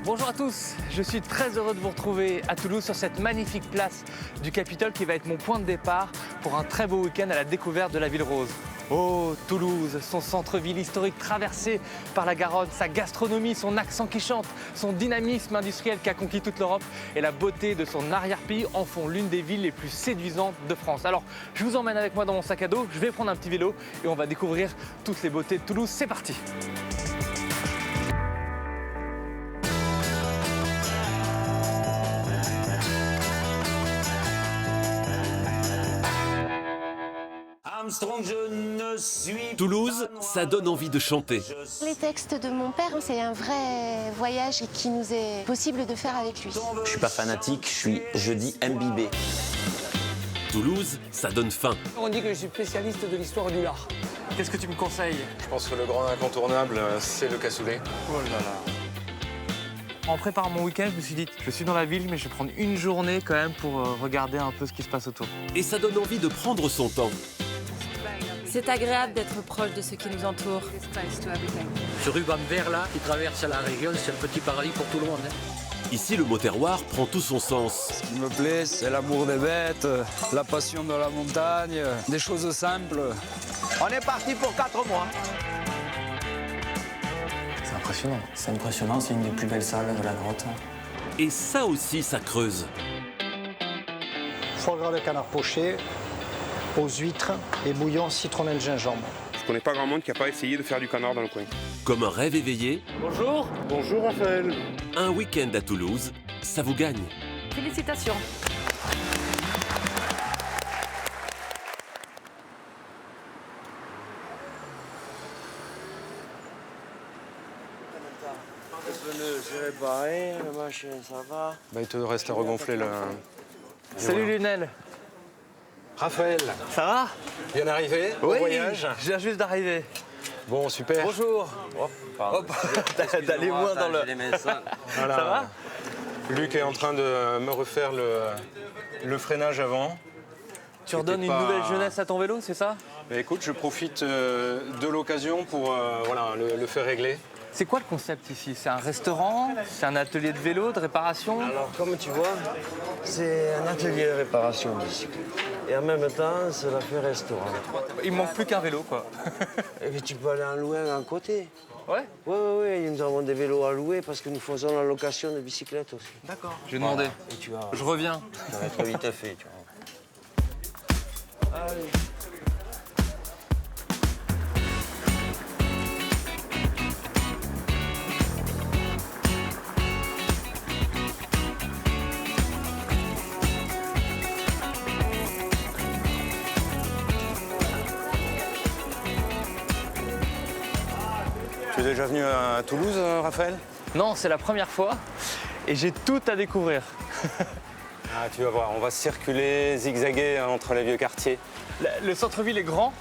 Bonjour à tous, je suis très heureux de vous retrouver à Toulouse sur cette magnifique place du Capitole qui va être mon point de départ pour un très beau week-end à la découverte de la ville rose. Oh, Toulouse, son centre-ville historique traversé par la Garonne, sa gastronomie, son accent qui chante, son dynamisme industriel qui a conquis toute l'Europe et la beauté de son arrière-pays en font l'une des villes les plus séduisantes de France. Alors, je vous emmène avec moi dans mon sac à dos, je vais prendre un petit vélo et on va découvrir toutes les beautés de Toulouse. C'est parti! Toulouse, ça donne envie de chanter. Les textes de mon père, c'est un vrai voyage qui nous est possible de faire avec lui. Je suis pas fanatique, je dis imbibé. Toulouse, ça donne faim. On dit que je suis spécialiste de l'histoire du lard. Qu'est-ce que tu me conseilles? Je pense que le grand incontournable, c'est le cassoulet. Oh là là. En préparant mon week-end, je me suis dit, je suis dans la ville, mais je vais prendre une journée quand même pour regarder un peu ce qui se passe autour. Et ça donne envie de prendre son temps. C'est agréable d'être proche de ceux qui nous entourent. Ce ruban vert là qui traverse la région, c'est un petit paradis pour tout le monde. Ici, le mot terroir prend tout son sens. Ce qui me plaît, c'est l'amour des bêtes, la passion de la montagne, des choses simples. On est parti pour 4 mois. C'est impressionnant. C'est impressionnant, c'est une des plus belles salles de la grotte. Et ça aussi, ça creuse. Foie gras de canard poché, aux huîtres et bouillon citronnelle gingembre. Je connais pas grand monde qui n'a pas essayé de faire du canard dans le coin. Comme un rêve éveillé, Bonjour. Bonjour Raphaël. un week-end à Toulouse, ça vous gagne. Félicitations. Bah, il te reste à regonfler le... Salut Lionel. Raphaël, Ça va? bien arrivé au voyage. Je viens juste d'arriver. Bon, super. Bonjour. Hop. T'as les moins dans le... Voilà. Ça va? Luc est en train de me refaire le freinage avant. Tu redonnes une pas- nouvelle jeunesse à ton vélo, c'est ça? Mais écoute, je profite de l'occasion pour voilà, le faire régler. C'est quoi le concept ici? C'est un restaurant? C'est un atelier de vélo, de réparation? Alors, comme tu vois, c'est un atelier de réparation de bicyclette. Et en même temps, c'est la fait restaurant. Il me manque plus qu'un vélo, quoi. Et puis, tu peux aller en louer un à côté. Ouais? Oui, nous avons des vélos à louer parce que nous faisons la location de bicyclettes aussi. D'accord. Je vais demander. Et tu vas, Je reviens. ça va être vite fait, tu vois. Tu es déjà venu à Toulouse, Raphaël? Non, c'est la première fois et j'ai tout à découvrir. Ah, tu vas voir, on va circuler, zigzaguer entre les vieux quartiers. Le centre-ville est grand.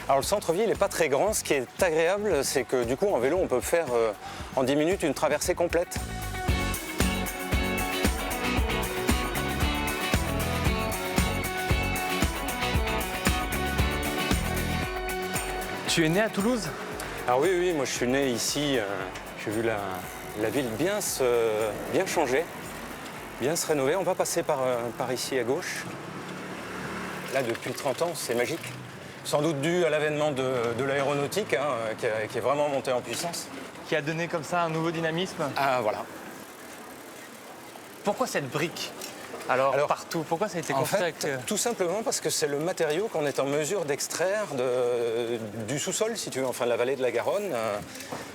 Alors le centre-ville n'est pas très grand, ce qui est agréable, c'est que du coup en vélo on peut faire en 10 minutes une traversée complète. Tu es né à Toulouse? Alors oui, moi je suis né ici, j'ai vu la ville bien changer, bien se rénover. On va passer par ici à gauche. Là depuis 30 ans, c'est magique. Sans doute dû à l'avènement de l'aéronautique, hein, qui est vraiment monté en puissance. Qui a donné comme ça un nouveau dynamisme. Ah voilà. Pourquoi cette brique? Alors partout, pourquoi ça a été En construit fait, avec... tout simplement parce que c'est le matériau qu'on est en mesure d'extraire du sous-sol, si tu veux, enfin de la vallée de la Garonne.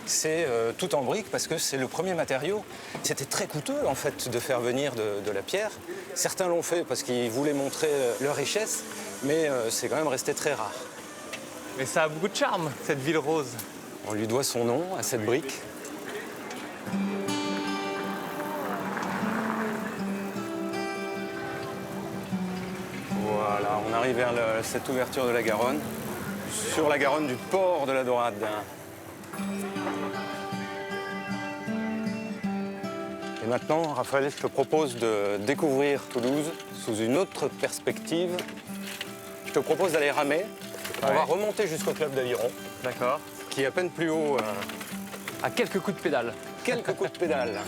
C'est tout en briques parce que c'est le premier matériau. C'était très coûteux en fait de faire venir de la pierre. Certains l'ont fait parce qu'ils voulaient montrer leur richesse, mais c'est quand même resté très rare. Mais ça a beaucoup de charme, cette ville rose. On lui doit son nom à cette brique. Voilà, on arrive vers cette ouverture de la Garonne, sur la Garonne du port de la Dorade. Et maintenant, Raphaël, je te propose de découvrir Toulouse sous une autre perspective. Je te propose d'aller ramer. On va remonter jusqu'au club d'Aviron. D'accord. Qui est à peine plus haut. À quelques coups de pédale. quelques coups de pédale.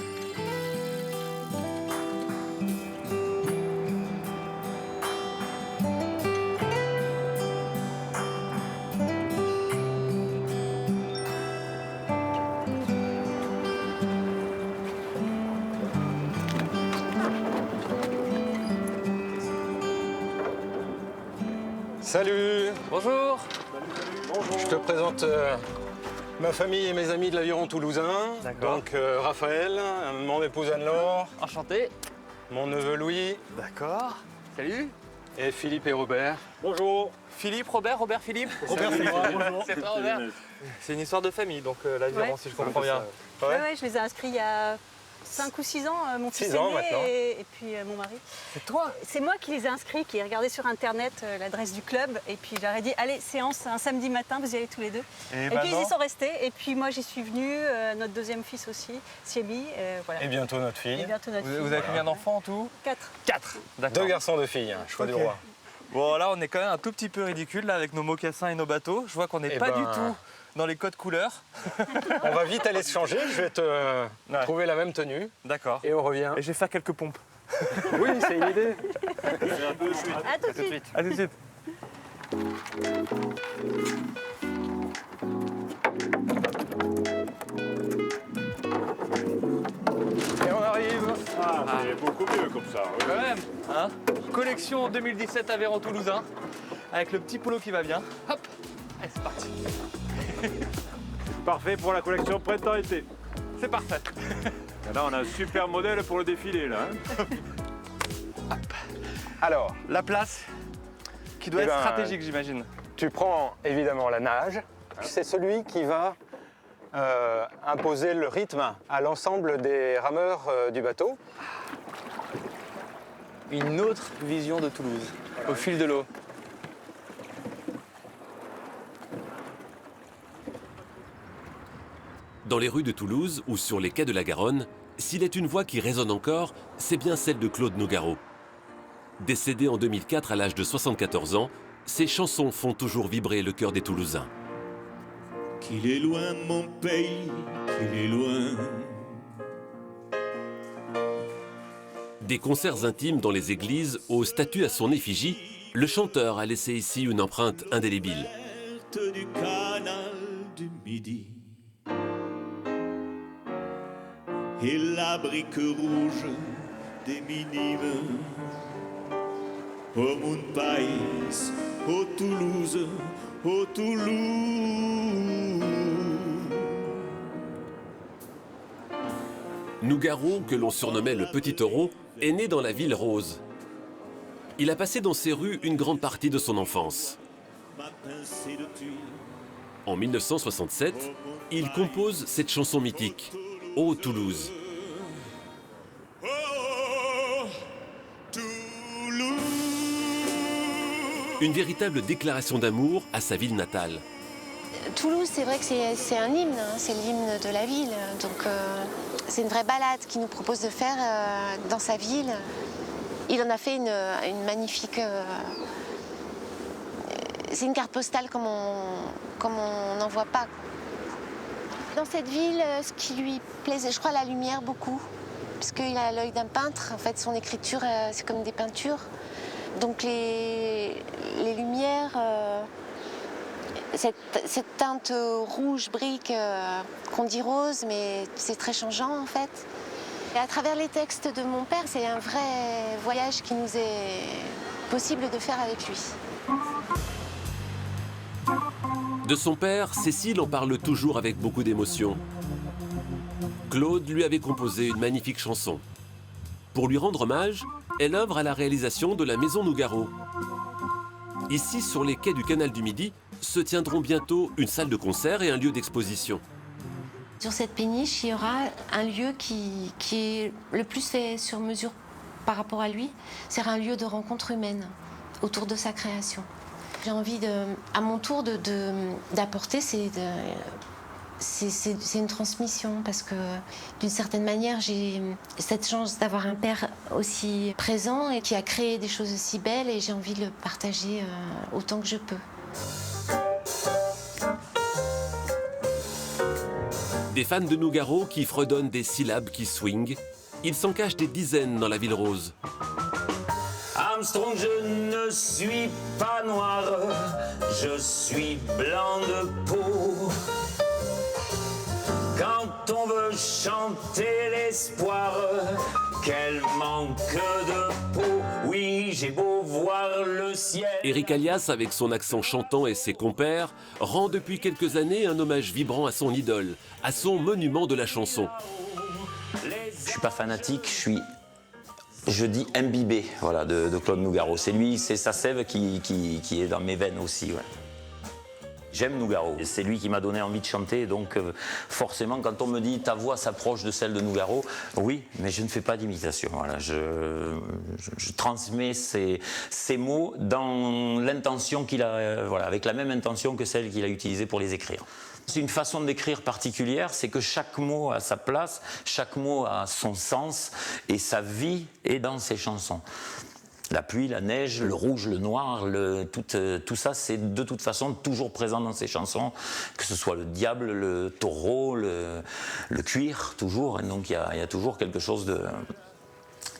Salut. Bonjour. Je te présente ma famille et mes amis de l'Aviron toulousain. D'accord. Donc Raphaël, mon épouse Anne-Laure, Enchanté. mon neveu Louis D'accord. Salut. et Philippe et Robert. Bonjour. Philippe, Robert, Philippe. Robert, Philippe. Bonjour. C'est toi, Robert. C'est une histoire de famille, donc l'Aviron, Ouais. si je comprends bien. Ouais, je les ai inscrits il y a 5 ou 6 ans, mon fils 6 ans aîné maintenant. et puis mon mari. C'est toi? C'est moi qui les ai inscrits, qui ai regardé sur internet l'adresse du club et puis j'aurais dit allez, séance un samedi matin, vous y allez tous les deux. Et puis ils y sont restés et puis moi j'y suis venue, notre deuxième fils aussi, Siemi, voilà. Et bientôt notre fille. Et bientôt notre fille. Vous avez combien d'enfants en tout? 4. 4. D'accord. 2 garçons, 2 filles, choix du Ok. roi. Bon, là, on est quand même un tout petit peu ridicule là, avec nos mocassins et nos bateaux. Je vois qu'on n'est Eh pas ben, du tout dans les codes couleurs. On va vite aller se changer, je vais te trouver la même tenue. D'accord. Et on revient. Et je vais faire quelques pompes. Oui, c'est une idée. À tout de suite. À tout de suite. Et on arrive. Ah, c'est beaucoup mieux comme ça. oui. Quand même, hein. Collection 2017 Aviron toulousain, avec le petit polo qui va bien. Hop, allez, c'est parti. Parfait pour la collection printemps-été. C'est parfait. Là, on a un super modèle pour le défilé, là. hein. Alors, La place qui doit Eh être ben, stratégique, j'imagine. tu prends évidemment la nage. C'est celui qui va imposer le rythme à l'ensemble des rameurs du bateau. Une autre vision de Toulouse, au fil de l'eau. Dans les rues de Toulouse ou sur les quais de la Garonne, s'il est une voix qui résonne encore, c'est bien celle de Claude Nougaro. Décédé en 2004 à l'âge de 74 ans, ses chansons font toujours vibrer le cœur des Toulousains. Qu'il est loin mon pays, qu'il est loin. Des concerts intimes dans les églises aux statues à son effigie, le chanteur a laissé ici une empreinte indélébile. Du canal du Midi et la brique rouge des minimes. Au mon pays, au Toulouse, au Toulouse. Nougaro, que l'on surnommait le Petit Taureau, est né dans la ville rose. Il a passé dans ces rues une grande partie de son enfance. En 1967, il compose cette chanson mythique, « Ô Toulouse ». Une véritable déclaration d'amour à sa ville natale. Toulouse, c'est vrai que c'est un hymne, hein, c'est l'hymne de la ville. Donc c'est une vraie balade qu'il nous propose de faire dans sa ville. Il en a fait une magnifique... c'est une carte postale comme on n'en voit pas. Dans cette ville, ce qui lui plaisait, je crois, la lumière beaucoup. Parce qu'il a l'œil d'un peintre. En fait, son écriture, c'est comme des peintures. Donc les lumières... cette teinte rouge brique qu'on dit rose, mais c'est très changeant en fait. Et à travers les textes de mon père, c'est un vrai voyage qui nous est possible de faire avec lui. De son père, Cécile en parle toujours avec beaucoup d'émotion. Claude lui avait composé une magnifique chanson. Pour lui rendre hommage, elle œuvre à la réalisation de la Maison Nougaro. Ici, sur les quais du canal du Midi, se tiendront bientôt une salle de concert et un lieu d'exposition. Sur cette péniche, il y aura un lieu qui est le plus fait sur mesure par rapport à lui. C'est un lieu de rencontre humaine autour de sa création. J'ai envie, à mon tour, d'apporter c'est une transmission parce que d'une certaine manière, j'ai cette chance d'avoir un père aussi présent et qui a créé des choses aussi belles et j'ai envie de le partager autant que je peux. Des fans de Nougaro qui fredonnent des syllabes qui swingent. Il s'en cache des dizaines dans la ville rose. Armstrong, je ne suis pas noir, je suis blanc de peau. Quand on veut chanter l'espoir, quel manque de peau. Oui, j'ai beau voir le ciel. Eric Alias, avec son accent chantant et ses compères, rend depuis quelques années un hommage vibrant à son idole, à son monument de la chanson. Je suis pas fanatique, je dis imbibé, voilà, de Claude Nougaro. C'est lui, c'est sa sève qui est dans mes veines aussi. Ouais. J'aime Nougaro. C'est lui qui m'a donné envie de chanter, donc forcément, quand on me dit ta voix s'approche de celle de Nougaro, oui, mais je ne fais pas d'imitation. Voilà, je transmets ces mots dans l'intention qu'il a, voilà, avec la même intention que celle qu'il a utilisée pour les écrire. C'est une façon d'écrire particulière, c'est que chaque mot a sa place, chaque mot a son sens et sa vie est dans ses chansons. La pluie, la neige, le rouge, le noir, tout ça, c'est de toute façon toujours présent dans ses chansons, que ce soit le diable, le taureau, le cuir, toujours. Et donc il y a toujours quelque chose de...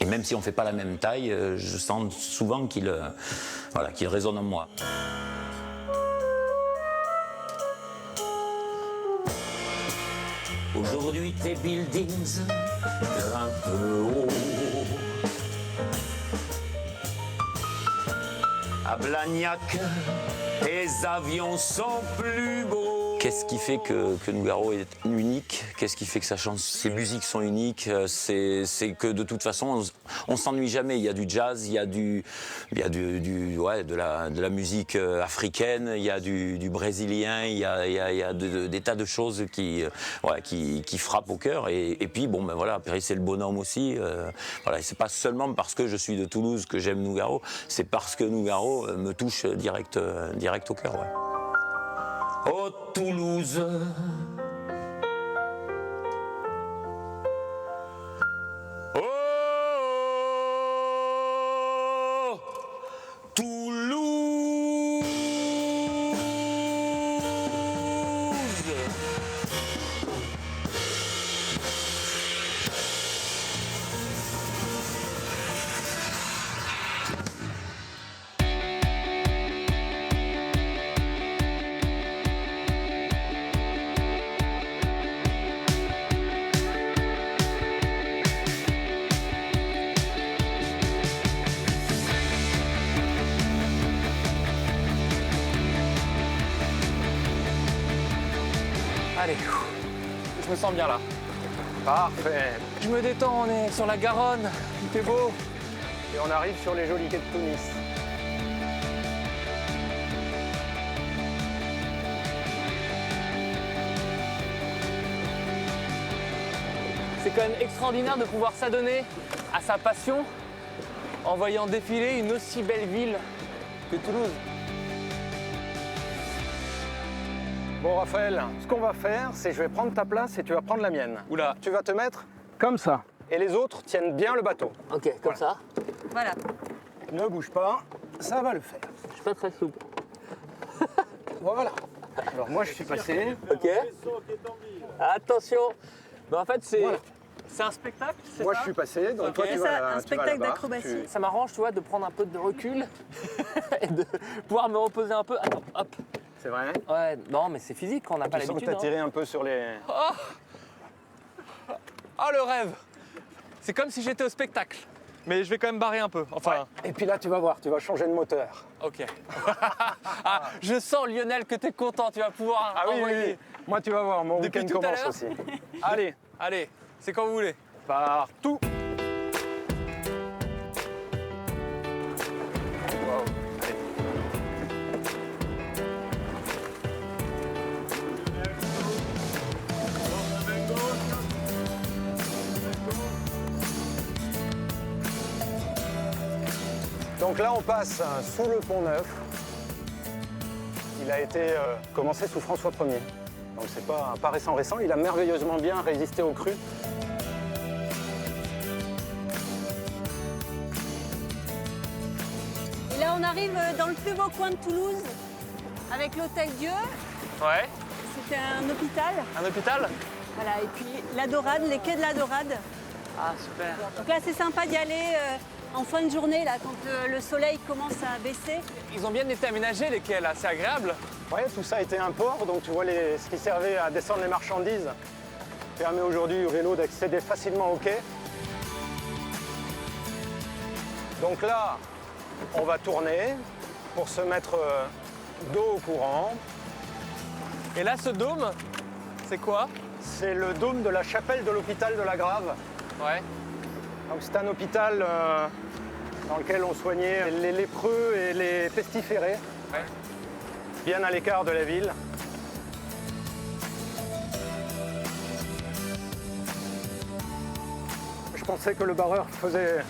Et même si on ne fait pas la même taille, je sens souvent qu'il résonne en moi. Aujourd'hui tes buildings grimpent haut. À Blagnac, les avions sont plus beaux. Qu'est-ce qui fait que Nougaro est unique? Qu'est-ce qui fait que ses musiques sont uniques? C'est que de toute façon, on s'ennuie jamais. Il y a du jazz, il y a de la musique africaine, il y a du brésilien, il y a des tas de choses qui frappent au cœur. Et puis, bon, ben voilà, Perry, c'est le bonhomme aussi. Voilà, c'est pas seulement parce que je suis de Toulouse que j'aime Nougaro, c'est parce que Nougaro me touche direct au cœur. Ouais. Oh Toulouse, oh Toulouse. Allez, je me sens bien là. Parfait. Je me détends, on est sur la Garonne, il fait beau. Et on arrive sur les jolis quais de Tunis. C'est quand même extraordinaire de pouvoir s'adonner à sa passion en voyant défiler une aussi belle ville que Toulouse. Bon Raphaël, ce qu'on va faire, c'est que je vais prendre ta place et tu vas prendre la mienne. Oula. Tu vas te mettre comme ça. Et les autres tiennent bien le bateau. Ok, comme ça. Voilà. Ne bouge pas, ça va le faire. Je suis pas très souple. Voilà. Alors moi je suis passé. Ok. Attention. Ben, en fait c'est un spectacle, c'est Moi ça je suis passé, donc toi tu C'est vas un spectacle d'acrobatie. Ça m'arrange, tu vois, de prendre un peu de recul et de pouvoir me reposer un peu. Attends, hop. C'est vrai? Ouais, non, mais c'est physique, on n'a pas Tu sens que l'habitude. t'as tiré un peu sur les... Oh, le rêve! C'est comme si j'étais au spectacle, mais je vais quand même barrer un peu. Enfin. Ouais. Et puis là tu vas voir, tu vas changer de moteur. Ok. Ah, je sens, Lionel, que t'es content, tu vas pouvoir envoyer. Oui. Moi tu vas voir, mon Depuis week-end tout à commence l'heure. aussi. Allez, c'est quand vous voulez. Partout. Wow. Donc là, on passe sous le Pont Neuf. Il a été commencé sous François Ier. Donc c'est pas récent. Il a merveilleusement bien résisté aux crues. Et là, on arrive dans le plus beau coin de Toulouse, avec l'Hôtel Dieu. Ouais. C'était un hôpital. Un hôpital? Voilà, et puis la Dorade, les quais de la Dorade. Ah, super. Donc là, c'est sympa d'y aller en fin de journée, là, quand le soleil commence à baisser. Ils ont bien été aménagés, les quais, là. C'est agréable. Oui, tout ça a été un port, donc tu vois ce qui servait à descendre les marchandises permet aujourd'hui au vélo d'accéder facilement au quai. Donc là, on va tourner pour se mettre d'eau au courant. Et là, ce dôme, c'est quoi? C'est le dôme de la chapelle de l'hôpital de la Grave. Ouais. Donc c'est un hôpital dans lequel on soignait les lépreux et les pestiférés, ouais. Bien à l'écart de la ville. Je pensais que le barreur faisait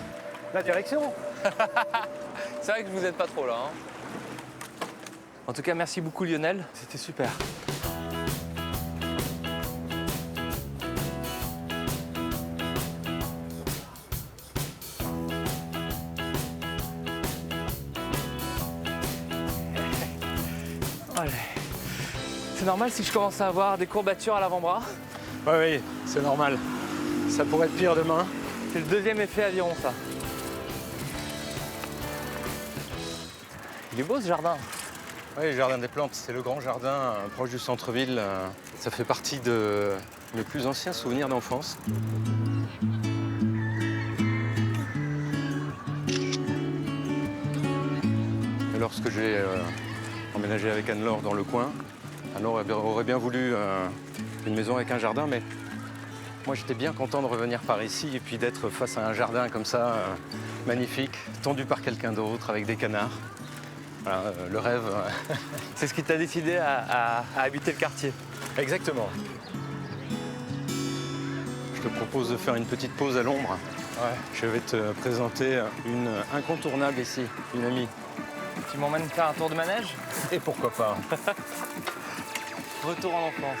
la direction. C'est vrai que vous n'êtes pas trop là. Hein. En tout cas, merci beaucoup Lionel, c'était super. Allez. C'est normal si je commence à avoir des courbatures à l'avant-bras? Oui, c'est normal. Ça pourrait être pire demain. C'est le deuxième effet aviron, ça. Il est beau ce jardin. Oui, le jardin des plantes, c'est le grand jardin proche du centre-ville. Ça fait partie de mes plus anciens souvenirs d'enfance. Lorsque j'ai emménagé avec Anne-Laure dans le coin, Anne-Laure aurait bien voulu une maison avec un jardin, mais moi j'étais bien content de revenir par ici et puis d'être face à un jardin comme ça, magnifique, tendu par quelqu'un d'autre, avec des canards. Voilà, le rêve. C'est ce qui t'a décidé à habiter le quartier? Exactement. Je te propose de faire une petite pause à l'ombre. Ouais. Je vais te présenter une incontournable ici, une amie. Tu m'emmènes faire un tour de manège? Et pourquoi pas. Retour en enfance.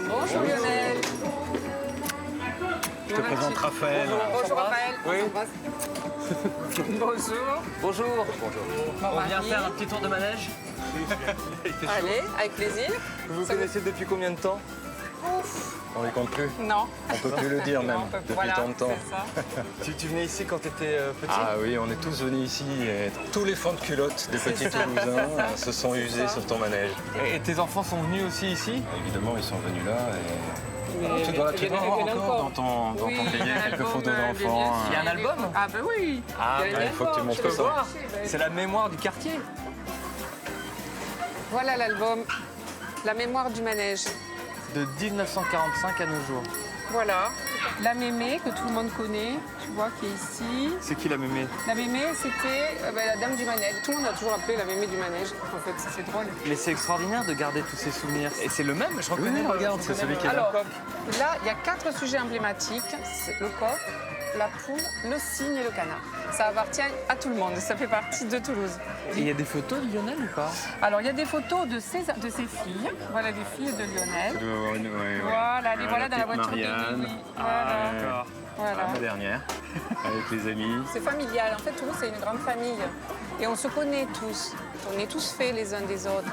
Bonjour Lionel. Je te présente Raphaël. Bonjour Raphaël. Oui. Bonjour. Bonjour. On vient faire un petit tour de manège. Allez, avec plaisir. Vous vous connaissez depuis combien de temps? Ouf. On les compte plus? Non. On peut plus le dire même, depuis voilà, tant de temps. Tu venais ici quand tu étais petit? Ah oui, on est tous venus ici et tous les fonds de culottes des petits Toulousains se sont usés sur ton manège. Et tes enfants sont venus aussi ici? Évidemment, ils sont venus là et... Tu dois encore dans ton cahier quelques photos d'enfants. Il y a un album? Ah ben oui. Ah, il faut que tu montres ça. C'est la mémoire du quartier. Voilà l'album, la mémoire du manège. De 1945 à nos jours. Voilà, la mémé que tout le monde connaît, tu vois, qui est ici. C'est qui la mémé? La mémé, c'était la dame du manège. Tout le monde a toujours appelé la mémé du manège, en fait, c'est drôle. Mais c'est extraordinaire de garder tous ces souvenirs. Et c'est le même, je reconnais. Oui, regarde, c'est celui qui est Alors, là. là, il y a 4 sujets emblématiques. C'est le coq, la poule, le cygne et le canard. Ça appartient à tout le monde, ça fait partie de Toulouse. Et il y a des photos de Lionel ou pas? Alors, il y a des photos de ses filles. Voilà les filles de Lionel. Voilà, les voilà dans la voiture de Lily. Voilà. Voilà. La dernière, avec les amis. C'est familial. En fait, Toulouse, c'est une grande famille. Et on se connaît tous. On est tous faits les uns des autres.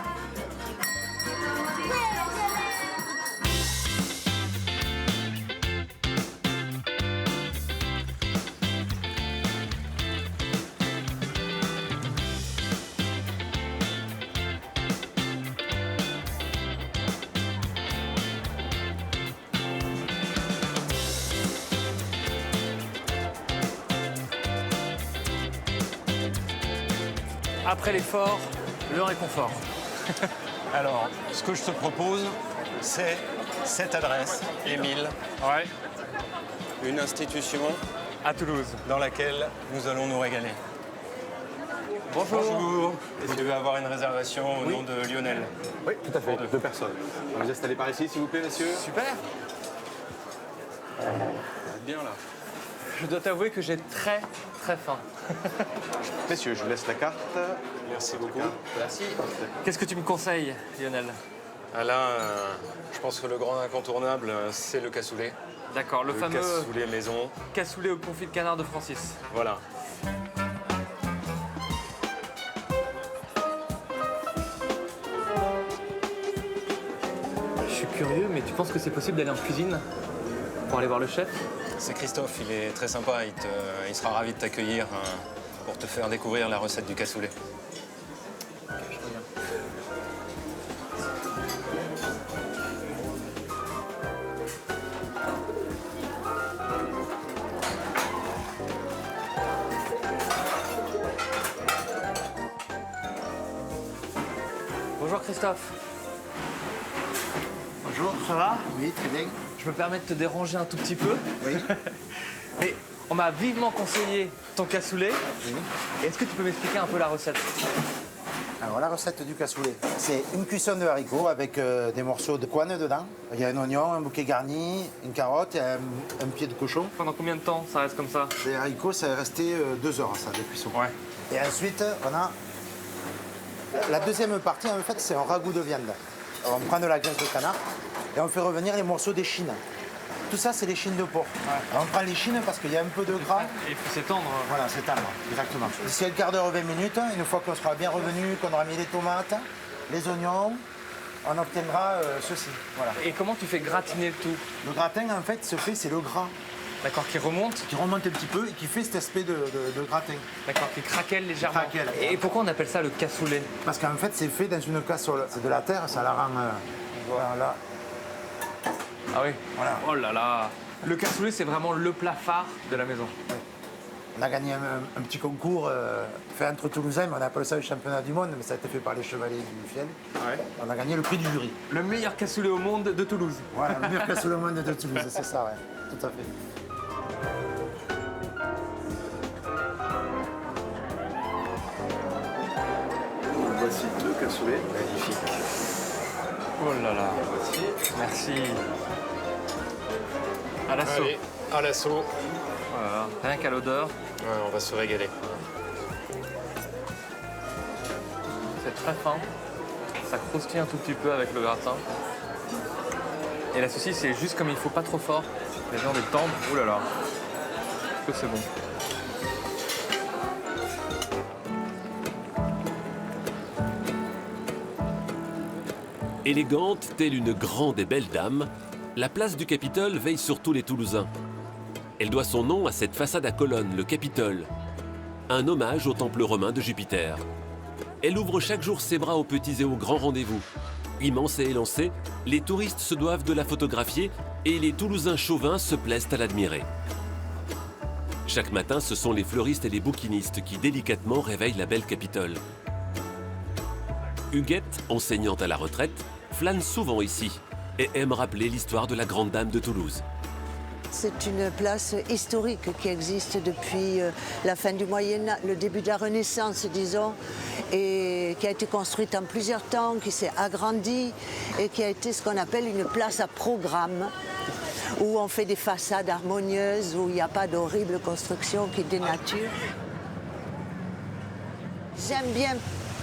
Après l'effort, le réconfort. Alors, ce que je te propose, c'est cette adresse, Émile. Ouais. Une institution à Toulouse dans laquelle nous allons nous régaler. Bonjour. Bonjour. Vous devez avoir une réservation au nom de Lionel. Oui, tout à fait, 2 personnes. On va vous installer par ici, s'il vous plaît, messieurs. Super. Vous êtes bien là. Je dois t'avouer que j'ai très faim. Messieurs, je vous laisse la carte. Merci beaucoup. Merci. Qu'est-ce que tu me conseilles, Lionel? Là, je pense que le grand incontournable, c'est le cassoulet. D'accord, le fameux cassoulet maison. Cassoulet au confit de canard de Francis. Voilà. suis curieux, mais tu penses que c'est possible d'aller en cuisine pour aller voir le chef? C'est Christophe, il est très sympa, il sera ravi de t'accueillir pour te faire découvrir la recette du cassoulet. Ok, je regarde. Bonjour Christophe. Bonjour, ça va? Oui, très bien. Je me permets de te déranger un tout petit peu. Oui. Mais on m'a vivement conseillé ton cassoulet. Oui. Est-ce que tu peux m'expliquer un peu la recette? Alors la recette du cassoulet, c'est une cuisson de haricots avec des morceaux de couenne dedans. Il y a un oignon, un bouquet garni, une carotte et un pied de cochon. Pendant combien de temps ça reste comme ça? Les haricots, ça est resté 2 heures, ça, de cuisson. Ouais. Et ensuite, on a la deuxième partie, en fait, c'est un ragoût de viande. Alors, on prend de la graisse de canard et on fait revenir les morceaux d'échine. Tout ça, c'est l'échine de porc. Ouais. Alors, on prend l'échine parce qu'il y a un peu de gras. Et puis c'est tendre. Voilà, c'est tendre, exactement. D'ici un quart d'heure, 20 minutes, une fois qu'on sera bien revenu, qu'on aura mis les tomates, les oignons, on obtiendra ceci. Voilà. Et comment tu fais gratiner le tout? Le gratin, en fait, c'est le gras. D'accord, qui remonte? Qui remonte un petit peu et qui fait cet aspect de gratin. D'accord, qui craquelle légèrement. Qui craquelle. Et pourquoi on appelle ça le cassoulet? Parce qu'en fait, c'est fait dans une casserole. C'est de la terre, ça la rend... voilà. Ah oui? Voilà. Oh là là! Le cassoulet, c'est vraiment le plat phare de la maison. Oui. On a gagné un petit concours fait entre Toulousains, mais on appelle ça le championnat du monde, mais ça a été fait par les chevaliers du Fiel. Ouais. On a gagné le prix du jury. Le meilleur cassoulet au monde de Toulouse. Voilà, le meilleur cassoulet au monde de Toulouse, c'est ça, ouais. Tout à fait. Voici le cassoulet. Magnifique. Oh là là. Merci. À l'assaut. Allez, à l'assaut. Voilà. Rien qu'à l'odeur. Ouais, on va se régaler. C'est très fin. Ça croustille un tout petit peu avec le gratin. Et la saucisse, c'est juste comme il faut, pas trop fort. La viande est tendre. Oh là là. Que c'est bon. Élégante, telle une grande et belle dame, la place du Capitole veille sur tous les Toulousains. Elle doit son nom à cette façade à colonnes, le Capitole, un hommage au temple romain de Jupiter. Elle ouvre chaque jour ses bras aux petits et aux grands rendez-vous. Immense et élancée, les touristes se doivent de la photographier et les Toulousains chauvins se plaisent à l'admirer. Chaque matin, ce sont les fleuristes et les bouquinistes qui délicatement réveillent la belle Capitole. Huguette, enseignante à la retraite, flâne souvent ici et aime rappeler l'histoire de la grande dame de Toulouse. C'est une place historique qui existe depuis la fin du Moyen-Âge, le début de la Renaissance, disons, et qui a été construite en plusieurs temps, qui s'est agrandie et qui a été ce qu'on appelle une place à programme, où on fait des façades harmonieuses, où il n'y a pas d'horribles constructions qui dénaturent. J'aime bien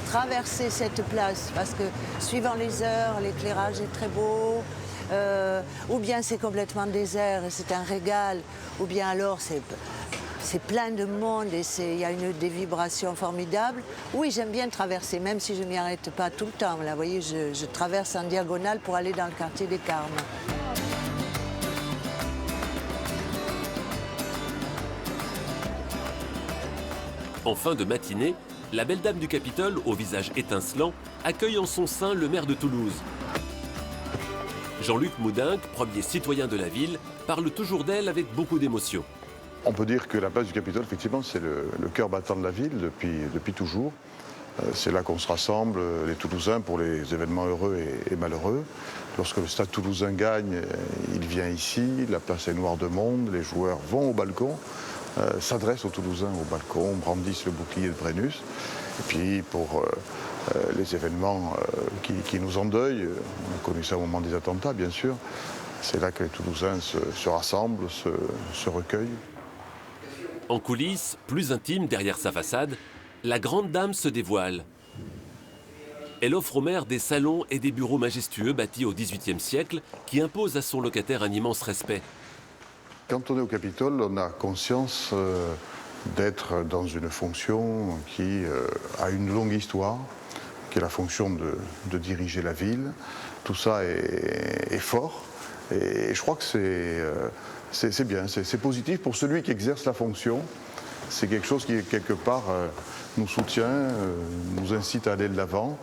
traverser cette place parce que suivant les heures, l'éclairage est très beau, ou bien c'est complètement désert et c'est un régal, ou bien alors c'est plein de monde et il y a des vibrations formidables. Oui, j'aime bien traverser, même si je ne m'y arrête pas tout le temps. Là, vous voyez, je traverse en diagonale pour aller dans le quartier des Carmes. En fin de matinée, la belle dame du Capitole, au visage étincelant, accueille en son sein le maire de Toulouse. Jean-Luc Moudinque, premier citoyen de la ville, parle toujours d'elle avec beaucoup d'émotion. On peut dire que la place du Capitole, effectivement, c'est le cœur battant de la ville depuis toujours. C'est là qu'on se rassemble, les Toulousains, pour les événements heureux et malheureux. Lorsque le Stade Toulousain gagne, il vient ici, la place est noire de monde, les joueurs vont au balcon, s'adressent aux Toulousains au balcon, brandissent le bouclier de Brennus. Et puis pour les événements qui nous endeuillent, on a connu ça au moment des attentats, bien sûr, c'est là que les Toulousains se rassemblent, se recueillent. En coulisses, plus intime derrière sa façade, la grande dame se dévoile. Elle offre au maire des salons et des bureaux majestueux bâtis au XVIIIe siècle qui imposent à son locataire un immense respect. Quand on est au Capitole, on a conscience d'être dans une fonction qui a une longue histoire, qui est la fonction de diriger la ville. Tout ça est fort et je crois que c'est bien, c'est positif pour celui qui exerce la fonction. C'est quelque chose qui, quelque part, nous soutient, nous incite à aller de l'avant,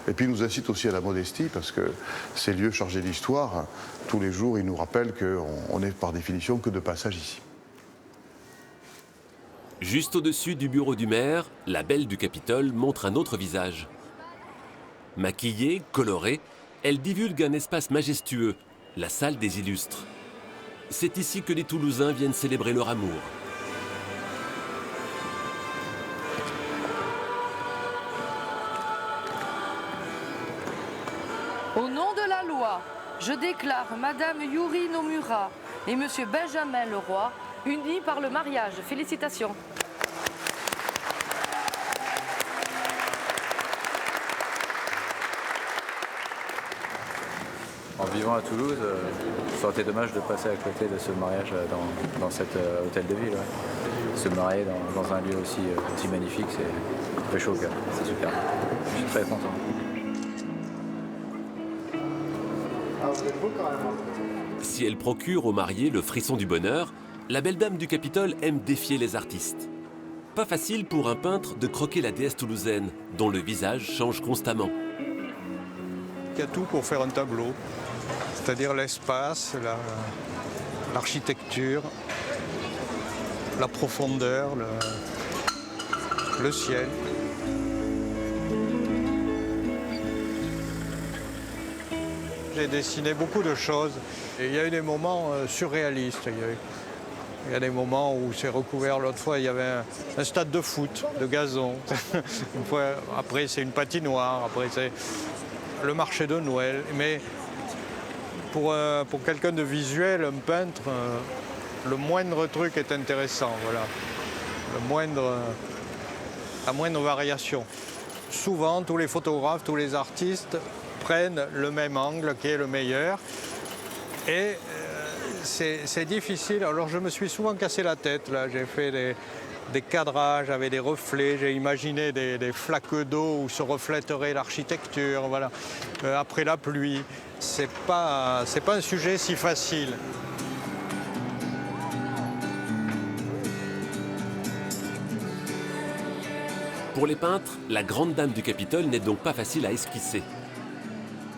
et puis nous incite aussi à la modestie, parce que ces lieux chargés d'histoire, tous les jours, ils nous rappellent qu'on n'est par définition que de passage ici. Juste au-dessus du bureau du maire, la belle du Capitole montre un autre visage. Maquillée, colorée, elle divulgue un espace majestueux, la salle des illustres. C'est ici que les Toulousains viennent célébrer leur amour. Au nom de la loi, je déclare Madame Yuri Nomura et Monsieur Benjamin Leroy unis par le mariage. Félicitations. En vivant à Toulouse, ça aurait été dommage de passer à côté de ce mariage dans cet hôtel de ville. Ouais. Se marier dans un lieu aussi magnifique, c'est fait chaud au cœur, c'est super. Je suis très content. Si elle procure aux mariés le frisson du bonheur, la belle dame du Capitole aime défier les artistes. Pas facile pour un peintre de croquer la déesse toulousaine, dont le visage change constamment. Il y a tout pour faire un tableau, c'est-à-dire l'espace, l'architecture, la profondeur, le ciel. J'ai dessiné beaucoup de choses et il y a eu des moments surréalistes. Il y a des moments où c'est recouvert. L'autre fois, il y avait un stade de foot, de gazon. Une fois, après, c'est une patinoire. Après, c'est le marché de Noël. Mais pour quelqu'un de visuel, un peintre, le moindre truc est intéressant. Voilà. La moindre variation. Souvent, tous les photographes, tous les artistes prennent le même angle qui est le meilleur. Et c'est difficile. Alors je me suis souvent cassé la tête. Là, j'ai fait des cadrages avec des reflets. J'ai imaginé des flaques d'eau où se reflèterait l'architecture. Voilà. Après la pluie, c'est pas un sujet si facile. Pour les peintres, la grande dame du Capitole n'est donc pas facile à esquisser.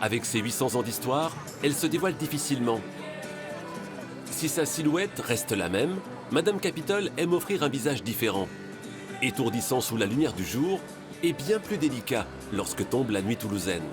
Avec ses 800 ans d'histoire, elle se dévoile difficilement. Si sa silhouette reste la même, Madame Capitole aime offrir un visage différent, étourdissant sous la lumière du jour et bien plus délicat lorsque tombe la nuit toulousaine.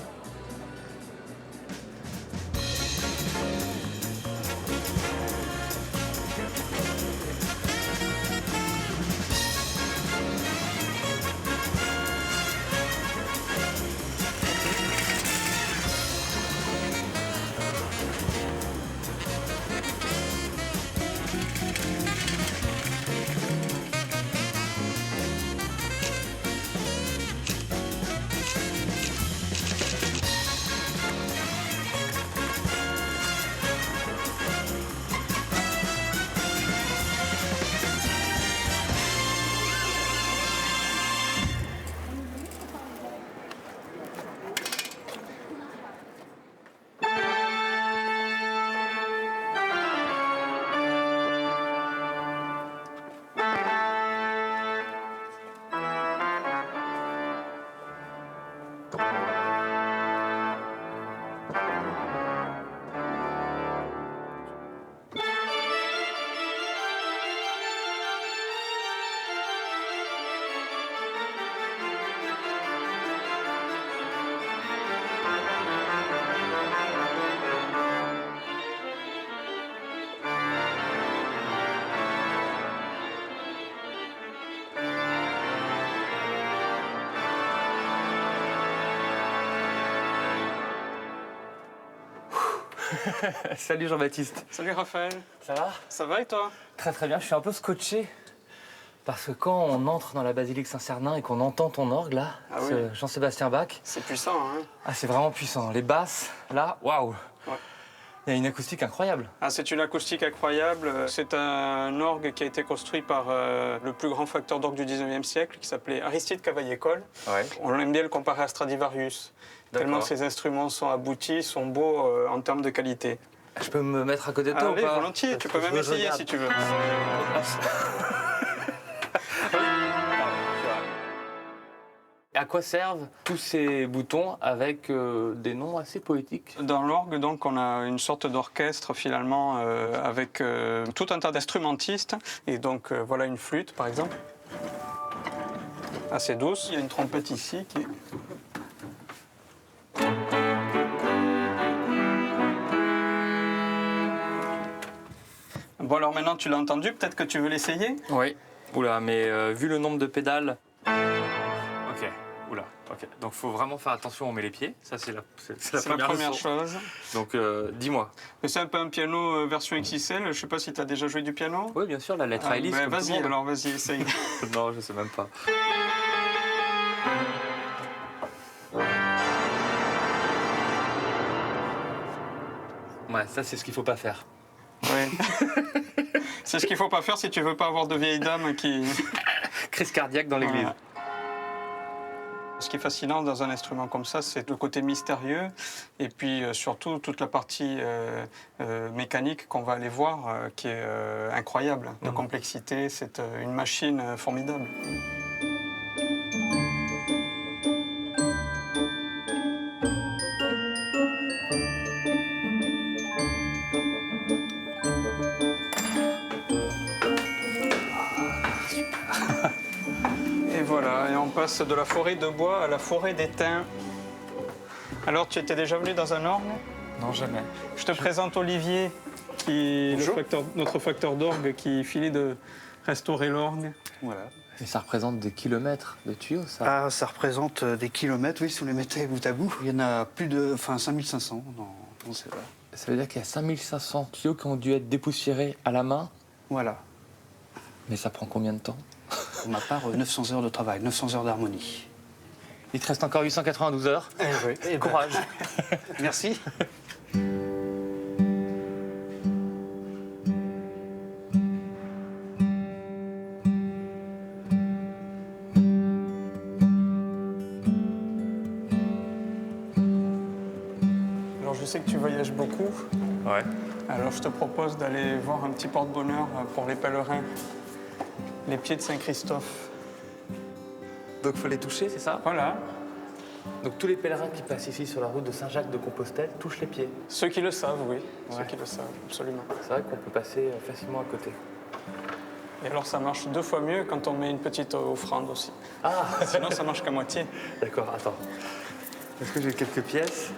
Salut Jean-Baptiste. Salut Raphaël. Ça va? Ça va et toi? Très très bien, je suis un peu scotché. Parce que quand on entre dans la basilique Saint-Cernin et qu'on entend ton orgue là, Jean-Sébastien Bach. C'est puissant, hein? Ah, c'est vraiment puissant. Les basses, là, waouh! Ouais. Il y a une acoustique incroyable. Ah, c'est une acoustique incroyable. C'est un orgue qui a été construit par le plus grand facteur d'orgue du 19e siècle, qui s'appelait Aristide Cavaillé-Coll. Ouais. On aime bien le comparer à Stradivarius, tellement ces instruments sont aboutis, sont beaux en termes de qualité. Je peux me mettre à côté de toi ou pas? Volontiers, tu peux même essayer si tu veux. À quoi servent tous ces boutons avec des noms assez poétiques? Dans l'orgue, donc, on a une sorte d'orchestre finalement avec tout un tas d'instrumentistes. Et donc voilà une flûte par exemple, assez douce. Il y a une trompette ici qui... Bon alors maintenant tu l'as entendu, peut-être que tu veux l'essayer? Oui. Oula, mais vu le nombre de pédales... Ok. Oula, ok. Donc il faut vraiment faire attention où on met les pieds. Ça, c'est la première chose. Donc dis-moi. Mais c'est un peu un piano version XXL. Je ne sais pas si tu as déjà joué du piano. Oui, bien sûr, la lettre Alice. Vas-y, alors vas-y, essaye. Non, je ne sais même pas. Ouais, ça, c'est ce qu'il ne faut pas faire. Oui. C'est ce qu'il ne faut pas faire si tu ne veux pas avoir de vieilles dames qui... Crise cardiaque dans l'église. Voilà. Ce qui est fascinant dans un instrument comme ça, c'est le côté mystérieux et puis surtout toute la partie mécanique qu'on va aller voir qui est incroyable, de complexité. C'est une machine formidable. Voilà, et on passe de la forêt de bois à la forêt d'étain. Alors, tu étais déjà venu dans un orgue? Non, jamais. Je te présente Olivier, qui est notre facteur d'orgue qui finit de restaurer l'orgue. Voilà. Mais ça représente des kilomètres de tuyaux, ça? Ah, ça représente des kilomètres, oui, si on les mettait bout à bout. Il y en a plus de 5500 dans ces là. Ça veut dire qu'il y a 5500 tuyaux qui ont dû être dépoussiérés à la main? Voilà. Mais ça prend combien de temps? Pour ma part, 900 heures de travail, 900 heures d'harmonie. Il te reste encore 892 heures. Oui. Courage. Merci. Alors, je sais que tu voyages beaucoup. Ouais. Alors, je te propose d'aller voir un petit porte-bonheur pour les pèlerins. Les pieds de Saint-Christophe. Donc il faut les toucher, c'est ça? Voilà. Donc tous les pèlerins qui passent ici sur la route de Saint-Jacques-de-Compostelle touchent les pieds? Ceux qui le savent, oui. Ouais. Ceux qui le savent, absolument. C'est vrai qu'on peut passer facilement à côté. Et alors ça marche 2 fois mieux quand on met une petite offrande aussi. Ah. Sinon ça marche qu'à moitié. D'accord, attends. Est-ce que j'ai quelques pièces?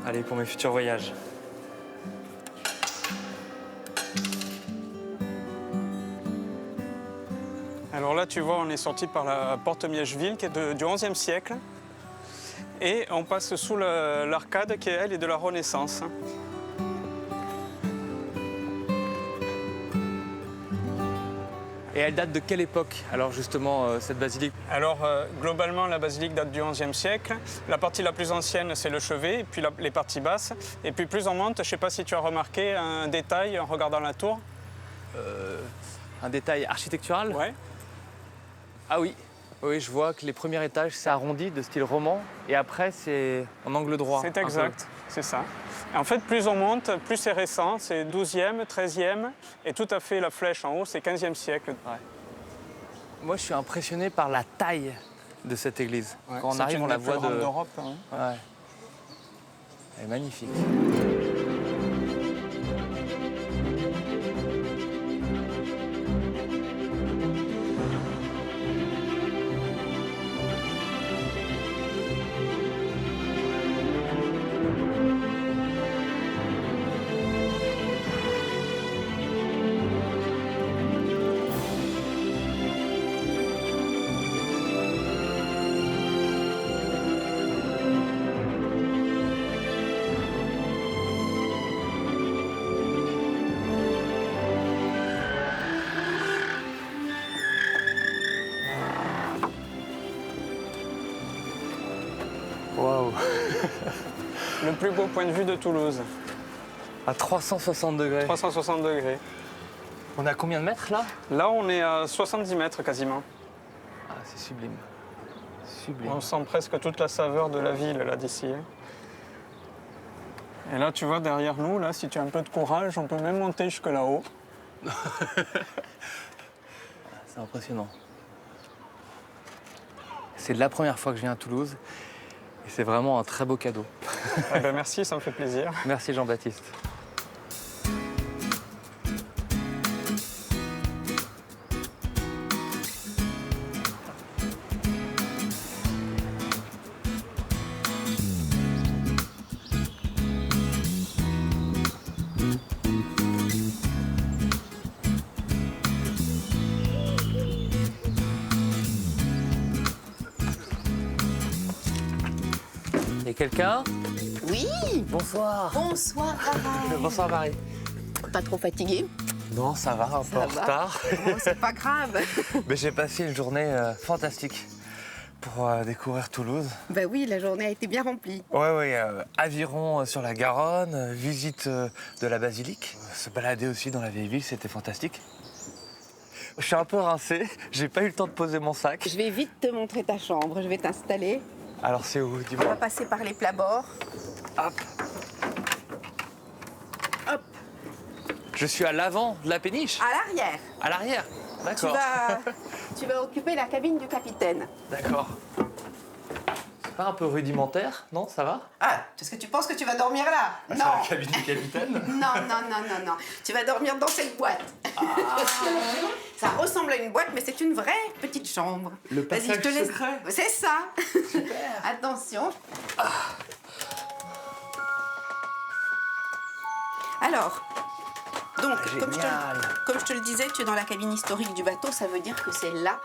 Allez, pour mes futurs voyages. Alors là, tu vois, on est sorti par la porte Miègeville, qui est du XIe siècle. Et on passe sous l'arcade, qui, elle, est de la Renaissance. Et elle date de quelle époque, alors justement, cette basilique? Alors, globalement, la basilique date du XIe siècle. La partie la plus ancienne, c'est le chevet, et puis les parties basses. Et puis plus on monte, je ne sais pas si tu as remarqué un détail en regardant la tour. Un détail architectural? Ouais. Ah oui. Oui, je vois que les premiers étages, c'est arrondi, de style roman, et après, c'est en angle droit. C'est exact, c'est ça. En fait, plus on monte, plus c'est récent, c'est 12e, 13e, et tout à fait la flèche en haut, c'est 15e siècle. Ouais. Moi, je suis impressionné par la taille de cette église. Ouais, quand on arrive, on la voit de... d'Europe. Hein. Ouais. Elle est magnifique. Waouh. Le plus beau point de vue de Toulouse. À 360 degrés. 360 degrés. On est à combien de mètres là? Là, on est à 70 mètres quasiment. Ah, c'est sublime. Sublime. On sent presque toute la saveur de la ville là d'ici. Et là, tu vois, derrière nous, là, si tu as un peu de courage, on peut même monter jusque là-haut. C'est impressionnant. C'est la première fois que je viens à Toulouse et c'est vraiment un très beau cadeau. Ah ben merci, ça me fait plaisir. Merci Jean-Baptiste. Et quelqu'un? Oui. Bonsoir. Bonsoir, Marie. Bonsoir Marie. Pas trop fatiguée? Non, ça va, un peu en retard. Oh, c'est pas grave. Mais j'ai passé une journée fantastique pour découvrir Toulouse. Ben oui, la journée a été bien remplie. Ouais, aviron sur la Garonne, visite de la basilique. Se balader aussi dans la vieille ville, c'était fantastique. Je suis un peu rincé, j'ai pas eu le temps de poser mon sac. Je vais vite te montrer ta chambre, je vais t'installer. Alors c'est où? On Dis-moi. va passer par les plabords. Hop. Hop. Je suis à l'avant de la péniche? À l'arrière. À l'arrière? D'accord. Tu vas occuper la cabine du capitaine. D'accord. C'est pas un peu rudimentaire, non? Ça va? Ah, est-ce que tu penses que tu vas dormir là? C'est Non. la cabine du capitaine? Non. Tu vas dormir dans cette boîte. Ça ressemble à une boîte, mais c'est une vraie petite chambre. Le passage secret. C'est ça. Super. Attention. Alors, donc, comme je te le disais, tu es dans la cabine historique du bateau, ça veut dire que c'est là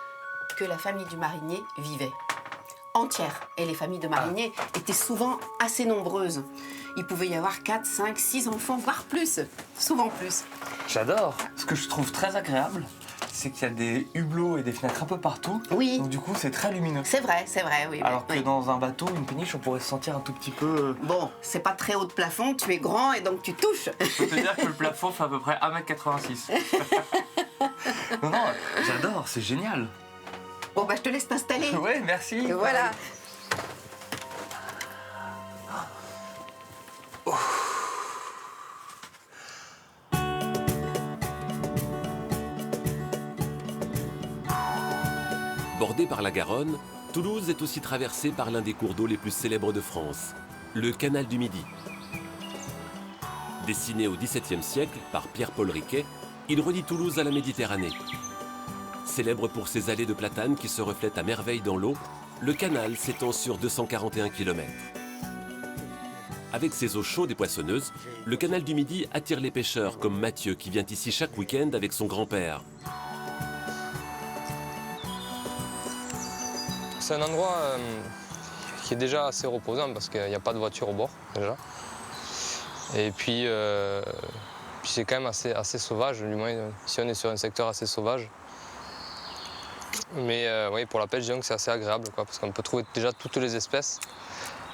que la famille du marinier vivait. Entière. Et les familles de mariniers étaient souvent assez nombreuses. Il pouvait y avoir 4, 5, 6 enfants, voire plus. Souvent plus. J'adore. Ce que je trouve très agréable, c'est qu'il y a des hublots et des fenêtres un peu partout. Oui. Donc du coup, c'est très lumineux. C'est vrai, oui. Alors que oui. dans un bateau, une péniche, on pourrait se sentir un tout petit peu... Bon, c'est pas très haut de plafond, tu es grand et donc tu touches. Je peux te dire que le plafond fait à peu près 1m86. Non, j'adore, c'est génial. Bon, bah je te laisse t'installer. Oui, merci. Et voilà. Bordée par la Garonne, Toulouse est aussi traversée par l'un des cours d'eau les plus célèbres de France, le canal du Midi. Dessiné au XVIIe siècle par Pierre-Paul Riquet, il relie Toulouse à la Méditerranée. Célèbre pour ses allées de platanes qui se reflètent à merveille dans l'eau, le canal s'étend sur 241 km. Avec ses eaux chaudes et poissonneuses, le canal du Midi attire les pêcheurs comme Mathieu qui vient ici chaque week-end avec son grand-père. C'est un endroit qui est déjà assez reposant parce qu'il n'y a pas de voiture au bord déjà. Et puis, c'est quand même assez sauvage, du moins si on est sur un secteur assez sauvage. Mais oui, pour la pêche, disons que c'est assez agréable quoi, parce qu'on peut trouver déjà toutes les espèces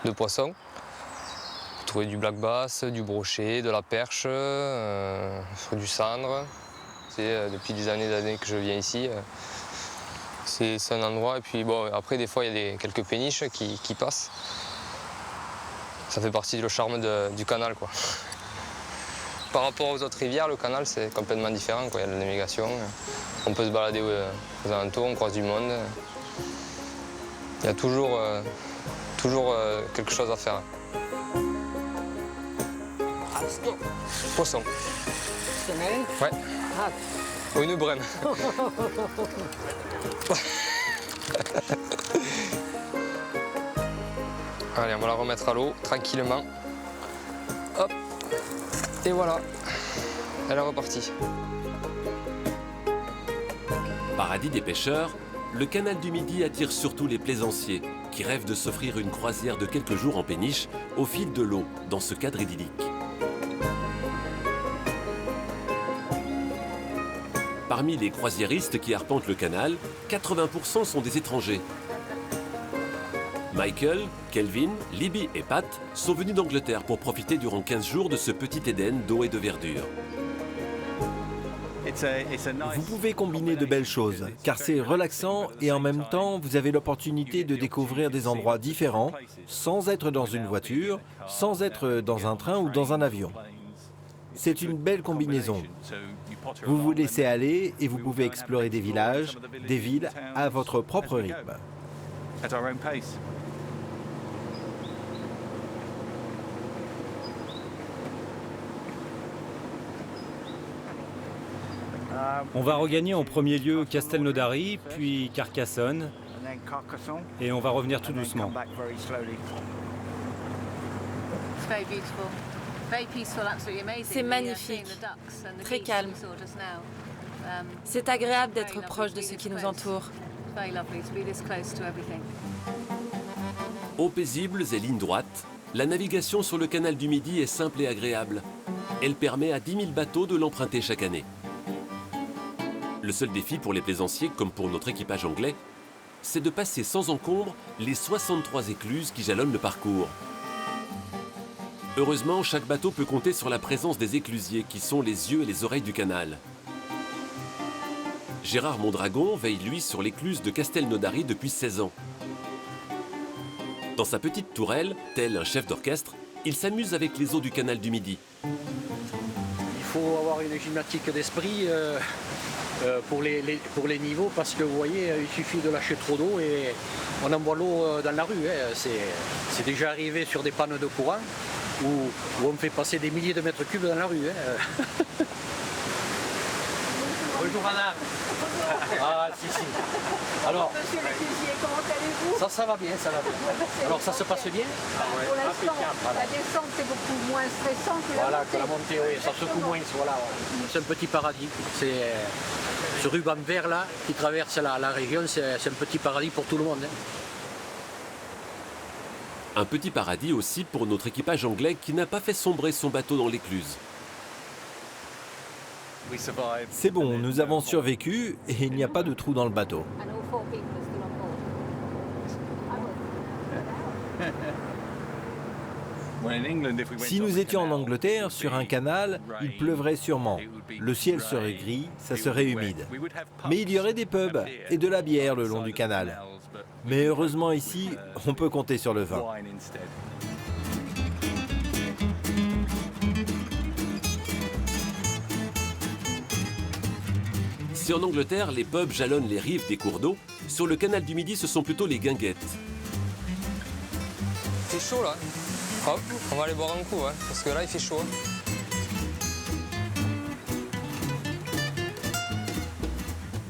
de poissons. On peut trouver du black bass, du brochet, de la perche, du sandre. Depuis des années que je viens ici. C'est un endroit, et puis bon, après des fois il y a quelques péniches qui passent. Ça fait partie du charme du canal quoi. Par rapport aux autres rivières, le canal c'est complètement différent quoi. Il y a de la navigation, on peut se balader aux alentours, on croise du monde. Il y a toujours quelque chose à faire. Poisson. Ouais. Ou une brème. Allez, on va la remettre à l'eau tranquillement. Hop. Et voilà. Elle est repartie. Paradis des pêcheurs, le canal du Midi attire surtout les plaisanciers qui rêvent de s'offrir une croisière de quelques jours en péniche au fil de l'eau dans ce cadre idyllique. Parmi les croisiéristes qui arpentent le canal, 80% sont des étrangers. Michael, Kelvin, Libby et Pat sont venus d'Angleterre pour profiter durant 15 jours de ce petit Éden d'eau et de verdure. Vous pouvez combiner de belles choses, car c'est relaxant et en même temps, vous avez l'opportunité de découvrir des endroits différents, sans être dans une voiture, sans être dans un train ou dans un avion. C'est une belle combinaison. Vous vous laissez aller et vous pouvez explorer des villages, des villes à votre propre rythme. On va regagner en premier lieu Castelnaudary, puis Carcassonne, et on va revenir tout doucement. C'est magnifique, très calme. C'est agréable d'être proche de ce qui nous entoure. Eaux paisibles et lignes droites, la navigation sur le canal du Midi est simple et agréable. Elle permet à 10 000 bateaux de l'emprunter chaque année. Le seul défi pour les plaisanciers, comme pour notre équipage anglais, c'est de passer sans encombre les 63 écluses qui jalonnent le parcours. Heureusement, chaque bateau peut compter sur la présence des éclusiers qui sont les yeux et les oreilles du canal. Gérard Mondragon veille lui sur l'écluse de Castelnaudary depuis 16 ans. Dans sa petite tourelle, tel un chef d'orchestre, il s'amuse avec les eaux du canal du Midi. Il faut avoir une gymnastique d'esprit pour les niveaux, parce que vous voyez, il suffit de lâcher trop d'eau et on envoie l'eau dans la rue. C'est déjà arrivé sur des pannes de courant où on fait passer des milliers de mètres cubes dans la rue. Bonjour Anna. Ah si. Alors, Monsieur l'éclusier, comment allez-vous? ça va bien, ça va bien. Alors ça se passe bien? Pour l'instant, la descente c'est beaucoup moins stressant que la Voilà, montée. que la montée, oui, ça secoue moins. Voilà. C'est un petit paradis. C'est ce ruban vert là qui traverse la région, c'est un petit paradis pour tout le monde. Un petit paradis aussi pour notre équipage anglais qui n'a pas fait sombrer son bateau dans l'écluse. C'est bon, nous avons survécu et il n'y a pas de trou dans le bateau. Si nous étions en Angleterre, sur un canal, il pleuvrait sûrement. Le ciel serait gris, ça serait humide. Mais il y aurait des pubs et de la bière le long du canal. Mais heureusement ici, on peut compter sur le vin. Si en Angleterre, les pubs jalonnent les rives des cours d'eau, sur le canal du Midi, ce sont plutôt les guinguettes. C'est chaud là. Hop, on va aller boire un coup, hein, parce que là il fait chaud.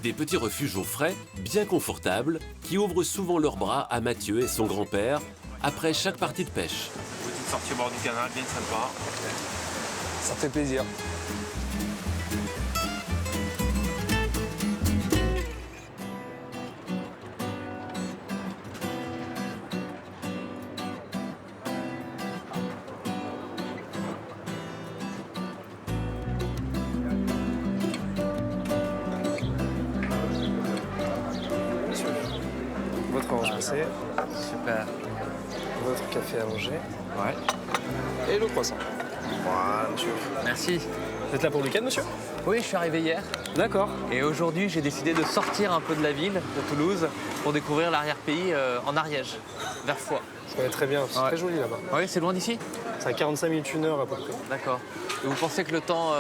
Des petits refuges au frais, bien confortables, qui ouvrent souvent leurs bras à Mathieu et son grand-père après chaque partie de pêche. Petite sortie au bord du canal, bien sympa. Ça fait plaisir. Votre orange pressée. Super. Votre café allongé. Ouais. Et le croissant. Voilà, monsieur. Merci. Vous êtes là pour le week-end, monsieur? Oui, je suis arrivé hier. D'accord. Et aujourd'hui, j'ai décidé de sortir un peu de la ville, de Toulouse, pour découvrir l'arrière-pays en Ariège, vers Foix. Je connais très bien, c'est très joli là-bas. Oui, c'est loin d'ici? C'est à 45 minutes, 1 heure à peu près. D'accord. Et vous pensez que le temps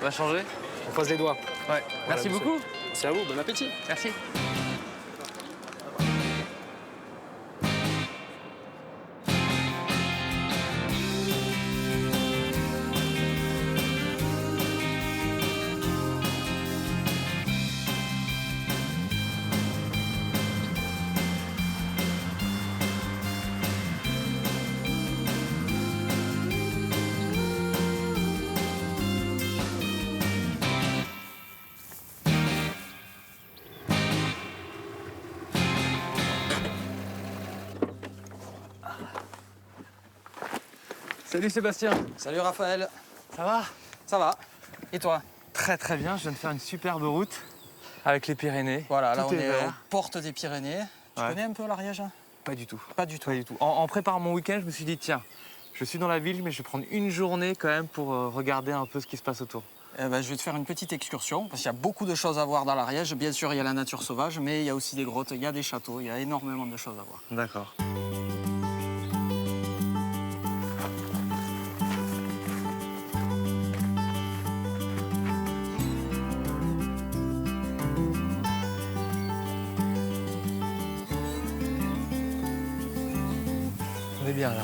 va changer? On croise les doigts. Ouais. Merci monsieur. beaucoup. Merci à vous, bon appétit. Merci. Salut Sébastien. Salut Raphaël. Ça va? Ça va. Et toi? Très très bien, je viens de faire une superbe route avec les Pyrénées. Voilà, là Tout on est aux vert. portes des Pyrénées. Tu Ouais. connais un peu l'Ariège? Pas du tout. Pas du tout. Pas du tout. En préparant mon week-end, je me suis dit, tiens, je suis dans la ville, mais je vais prendre une journée quand même pour regarder un peu ce qui se passe autour. Je vais te faire une petite excursion, parce qu'il y a beaucoup de choses à voir dans l'Ariège. Bien sûr, il y a la nature sauvage, mais il y a aussi des grottes, il y a des châteaux, il y a énormément de choses à voir. D'accord. On est bien là.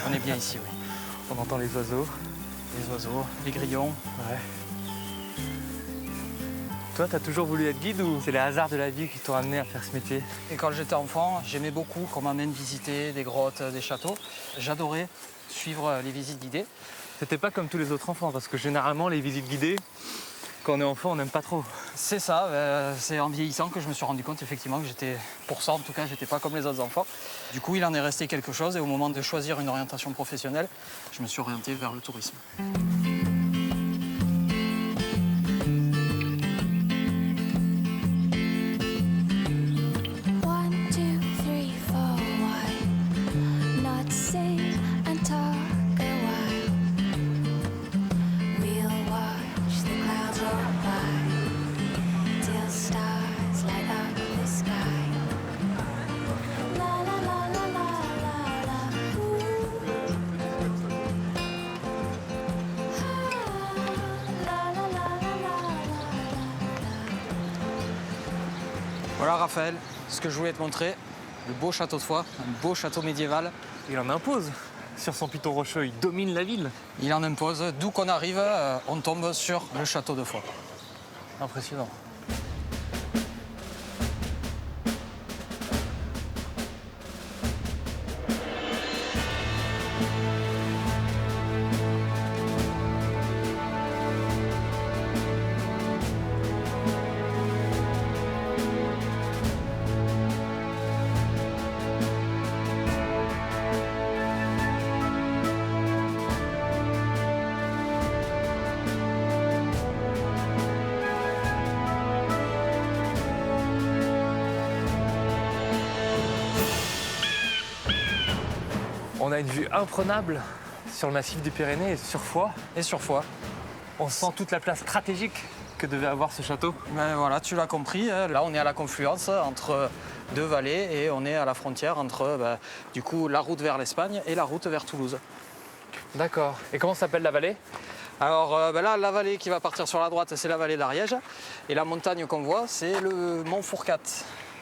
On est bien ici, oui. On entend les oiseaux. Les oiseaux, les grillons. Ouais. Toi, t'as toujours voulu être guide ou c'est les hasards de la vie qui t'ont amené à faire ce métier? Et quand j'étais enfant, j'aimais beaucoup qu'on m'amène visiter des grottes, des châteaux. J'adorais suivre les visites guidées. C'était pas comme tous les autres enfants, parce que généralement, les visites guidées, quand on est enfant, on n'aime pas trop. C'est ça, c'est en vieillissant que je me suis rendu compte effectivement que j'étais, pour ça en tout cas, j'étais pas comme les autres enfants. Du coup, il en est resté quelque chose et au moment de choisir une orientation professionnelle, je me suis orienté vers le tourisme. Voilà Raphaël, ce que je voulais te montrer, le beau château de Foix, un beau château médiéval. Il en impose sur son piton rocheux, il domine la ville. Il en impose, d'où qu'on arrive, on tombe sur le château de Foix. Impressionnant. On a une vue imprenable sur le massif des Pyrénées et sur Foix. Et sur Foix. On sent toute la place stratégique que devait avoir ce château. Ben voilà, tu l'as compris. Là, on est à la confluence entre deux vallées et on est à la frontière entre du coup, la route vers l'Espagne et la route vers Toulouse. D'accord. Et comment s'appelle la vallée? Alors là, la vallée qui va partir sur la droite, c'est la vallée d'Ariège. Et la montagne qu'on voit, c'est le mont Fourcat.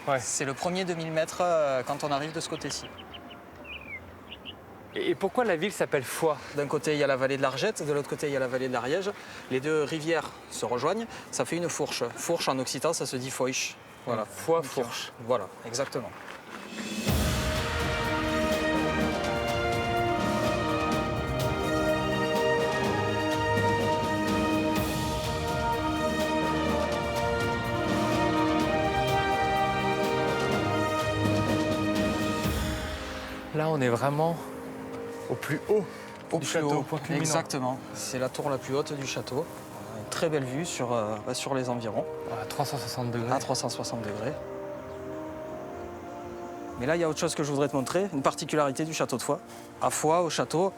Ouais. C'est le premier de 1000 mètres quand on arrive de ce côté-ci. Et pourquoi la ville s'appelle Foix? D'un côté, il y a la vallée de l'Argette, de l'autre côté, il y a la vallée de l'Ariège. Les deux rivières se rejoignent, ça fait une fourche. Fourche en occitan, ça se dit foiche. Voilà. Foix, fourche. Voilà, exactement. Là, on est vraiment au plus haut Au du plus château, haut, au point culminant. exactement. C'est la tour la plus haute du château. Une très belle vue sur les environs. À 360 degrés. À 360 degrés. Mais là, il y a autre chose que je voudrais te montrer, une particularité du château de Foix. À Foix, au château,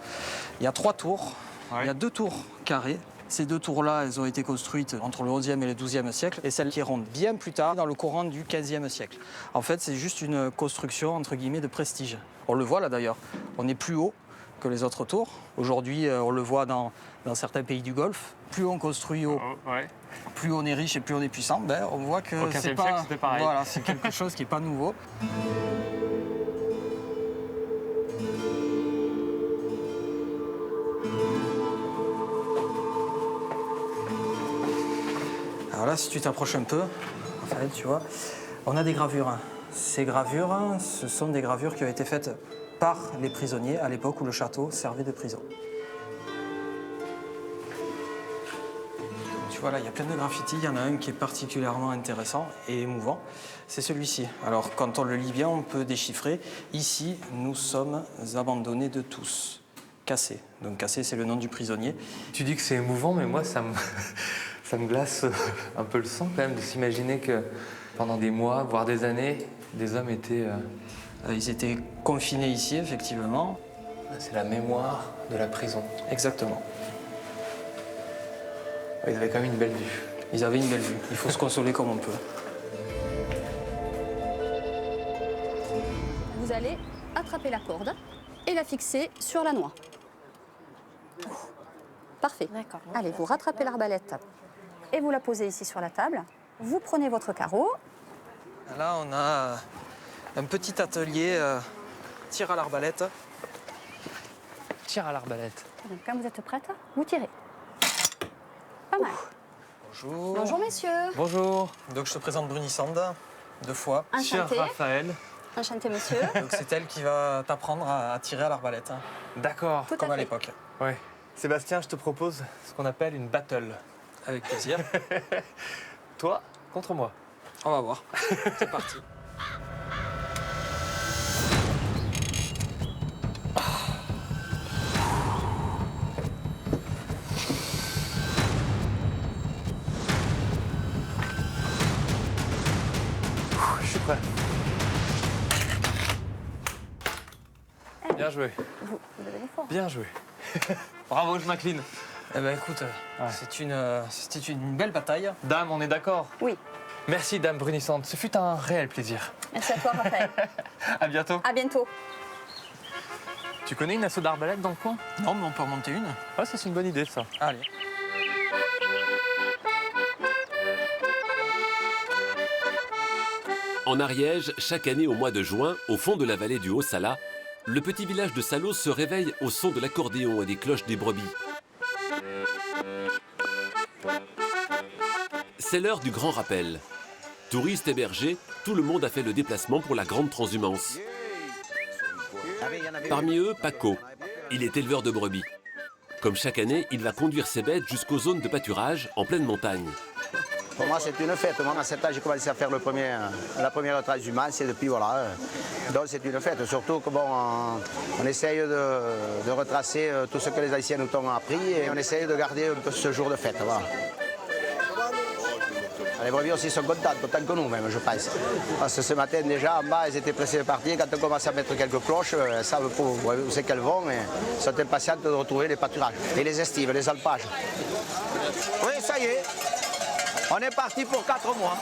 il y a 3 tours. Ouais. Il y a 2 tours carrées. Ces 2 tours-là, elles ont été construites entre le XIe et le XIIe siècle, et celle qui est ronde bien plus tard, dans le courant du XVe siècle. En fait, c'est juste une construction, entre guillemets, de prestige. On le voit là d'ailleurs, on est plus haut que les autres tours. Aujourd'hui, on le voit dans certains pays du Golfe. Plus on construit haut, plus on est riche et plus on est puissant. Ben, on voit que Au c'est XVe pas... siècle, c'était pareil. Voilà, c'est quelque chose qui n'est pas nouveau. Alors là, si tu t'approches un peu, Raphaël, tu vois, on a des gravures. Ces gravures, ce sont des gravures qui ont été faites par les prisonniers à l'époque où le château servait de prison. Tu vois là, il y a plein de graffitis, il y en a un qui est particulièrement intéressant et émouvant, c'est celui-ci. Alors quand on le lit bien, on peut déchiffrer. Ici, nous sommes abandonnés de tous. Cassé. Donc Cassé, c'est le nom du prisonnier. Tu dis que c'est émouvant, mais moi, ça me glace un peu le sang quand même de s'imaginer que pendant des mois, voire des années, des hommes étaient Ils étaient confinés ici, effectivement. C'est la mémoire de la prison. Exactement. Ils avaient quand même une belle vue. Ils avaient une belle vue. Il faut se consoler comme on peut. Vous allez attraper la corde et la fixer sur la noix. Parfait. Allez, vous rattrapez l'arbalète et vous la posez ici sur la table. Vous prenez votre carreau. Là, on a un petit atelier tir à l'arbalète. Tir à l'arbalète. Donc, quand vous êtes prête, vous tirez. Pas mal. Bonjour. Bonjour, messieurs. Bonjour. Donc, je te présente Brunissande, 2 fois. Enchanté. Cher Raphaël. Enchanté, monsieur. Donc, c'est elle qui va t'apprendre à tirer à l'arbalète. D'accord. Tout Comme à à fait. l'époque. Ouais. Sébastien, je te propose ce qu'on appelle une battle. Avec plaisir. Toi contre moi. On va voir. C'est parti. Je suis prêt. Bien joué. Vous avez l'effort. Bien joué. Bravo, je m'incline. Eh ben écoute, c'était une belle bataille. Dame, on est d'accord? Oui. Merci, Dame Brunissante. Ce fut un réel plaisir. Merci à toi, Raphaël. À bientôt. À bientôt. Tu connais une asso d'arbalète dans le coin? Non, mais on peut en monter une. Ouais, c'est une bonne idée, ça. Allez. En Ariège, chaque année au mois de juin, au fond de la vallée du Haut-Salat, le petit village de Salos se réveille au son de l'accordéon et des cloches des brebis. C'est l'heure du grand rappel. Touristes et bergers, tout le monde a fait le déplacement pour la grande transhumance. Parmi eux, Paco. Il est éleveur de brebis. Comme chaque année, il va conduire ses bêtes jusqu'aux zones de pâturage en pleine montagne. Pour moi, c'est une fête. Moi, à 7 ans, j'ai commencé à faire la première transhumance et depuis, voilà. Donc, c'est une fête. Surtout que, bon, on essaye de retracer tout ce que les anciens nous ont appris et on essaye de garder un peu ce jour de fête. Voilà. Les brebis aussi sont contentes, autant que nous, même, je pense. Parce que ce matin, déjà, en bas, ils étaient pressés de partir. Quand on commence à mettre quelques cloches, elles savent où c'est qu'elles vont et sont impatientes de retrouver les pâturages. Et les estives, les alpages. Oui, ça y est. On est parti pour 4 mois.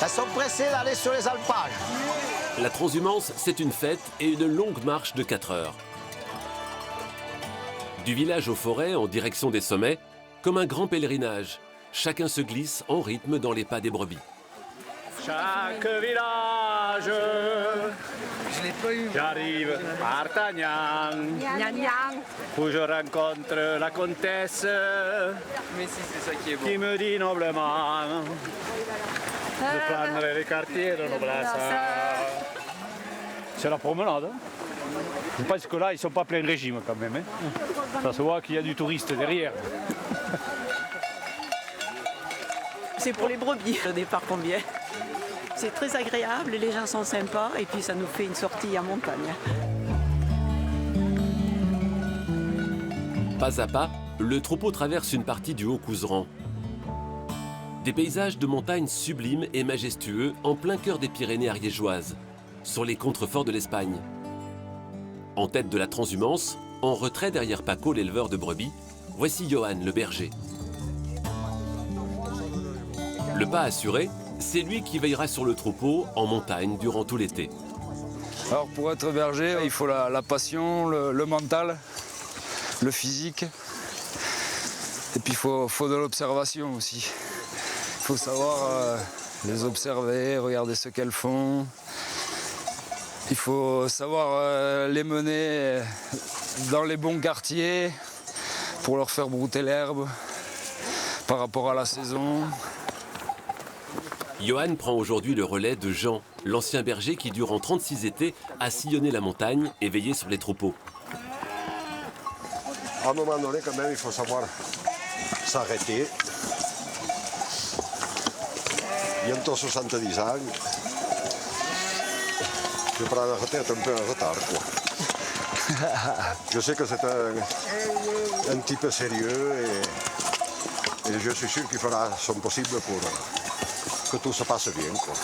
Elles sont pressées d'aller sur les alpages. La transhumance, c'est une fête et une longue marche de 4 heures. Du village aux forêts, en direction des sommets, comme un grand pèlerinage. Chacun se glisse en rythme dans les pas des brebis. Chaque village, je l'ai pas eu. J'arrive à Artagnan, où je rencontre la comtesse, Mais si, c'est ça qui est beau. qui me dit noblement de prendre les quartiers de noblesse. C'est la promenade. Je pense que là, ils ne sont pas plein régime quand même. Hein. Ça se voit qu'il y a du touriste derrière. C'est pour les brebis, le départ qu'on vient. C'est très agréable, les gens sont sympas et puis ça nous fait une sortie en montagne. Pas à pas, le troupeau traverse une partie du Haut-Couserans. Des paysages de montagne sublimes et majestueux en plein cœur des Pyrénées ariégeoises, sur les contreforts de l'Espagne. En tête de la transhumance, en retrait derrière Paco, l'éleveur de brebis, voici Johan, le berger. Le pas assuré, c'est lui qui veillera sur le troupeau en montagne durant tout l'été. Alors pour être berger, il faut la passion, le mental, le physique. Et puis il faut de l'observation aussi. Il faut savoir les observer, regarder ce qu'elles font. Il faut savoir les mener dans les bons quartiers pour leur faire brouter l'herbe par rapport à la saison. Johan prend aujourd'hui le relais de Jean, l'ancien berger qui, durant 36 étés, a sillonné la montagne et veillé sur les troupeaux. À un moment donné, quand même, il faut savoir s'arrêter. Bientôt 70 ans. Je prends la retraite un peu en retard, quoi. Je sais que c'est un petit peu sérieux et je suis sûr qu'il fera son possible pour que tout se passe bien, quoi.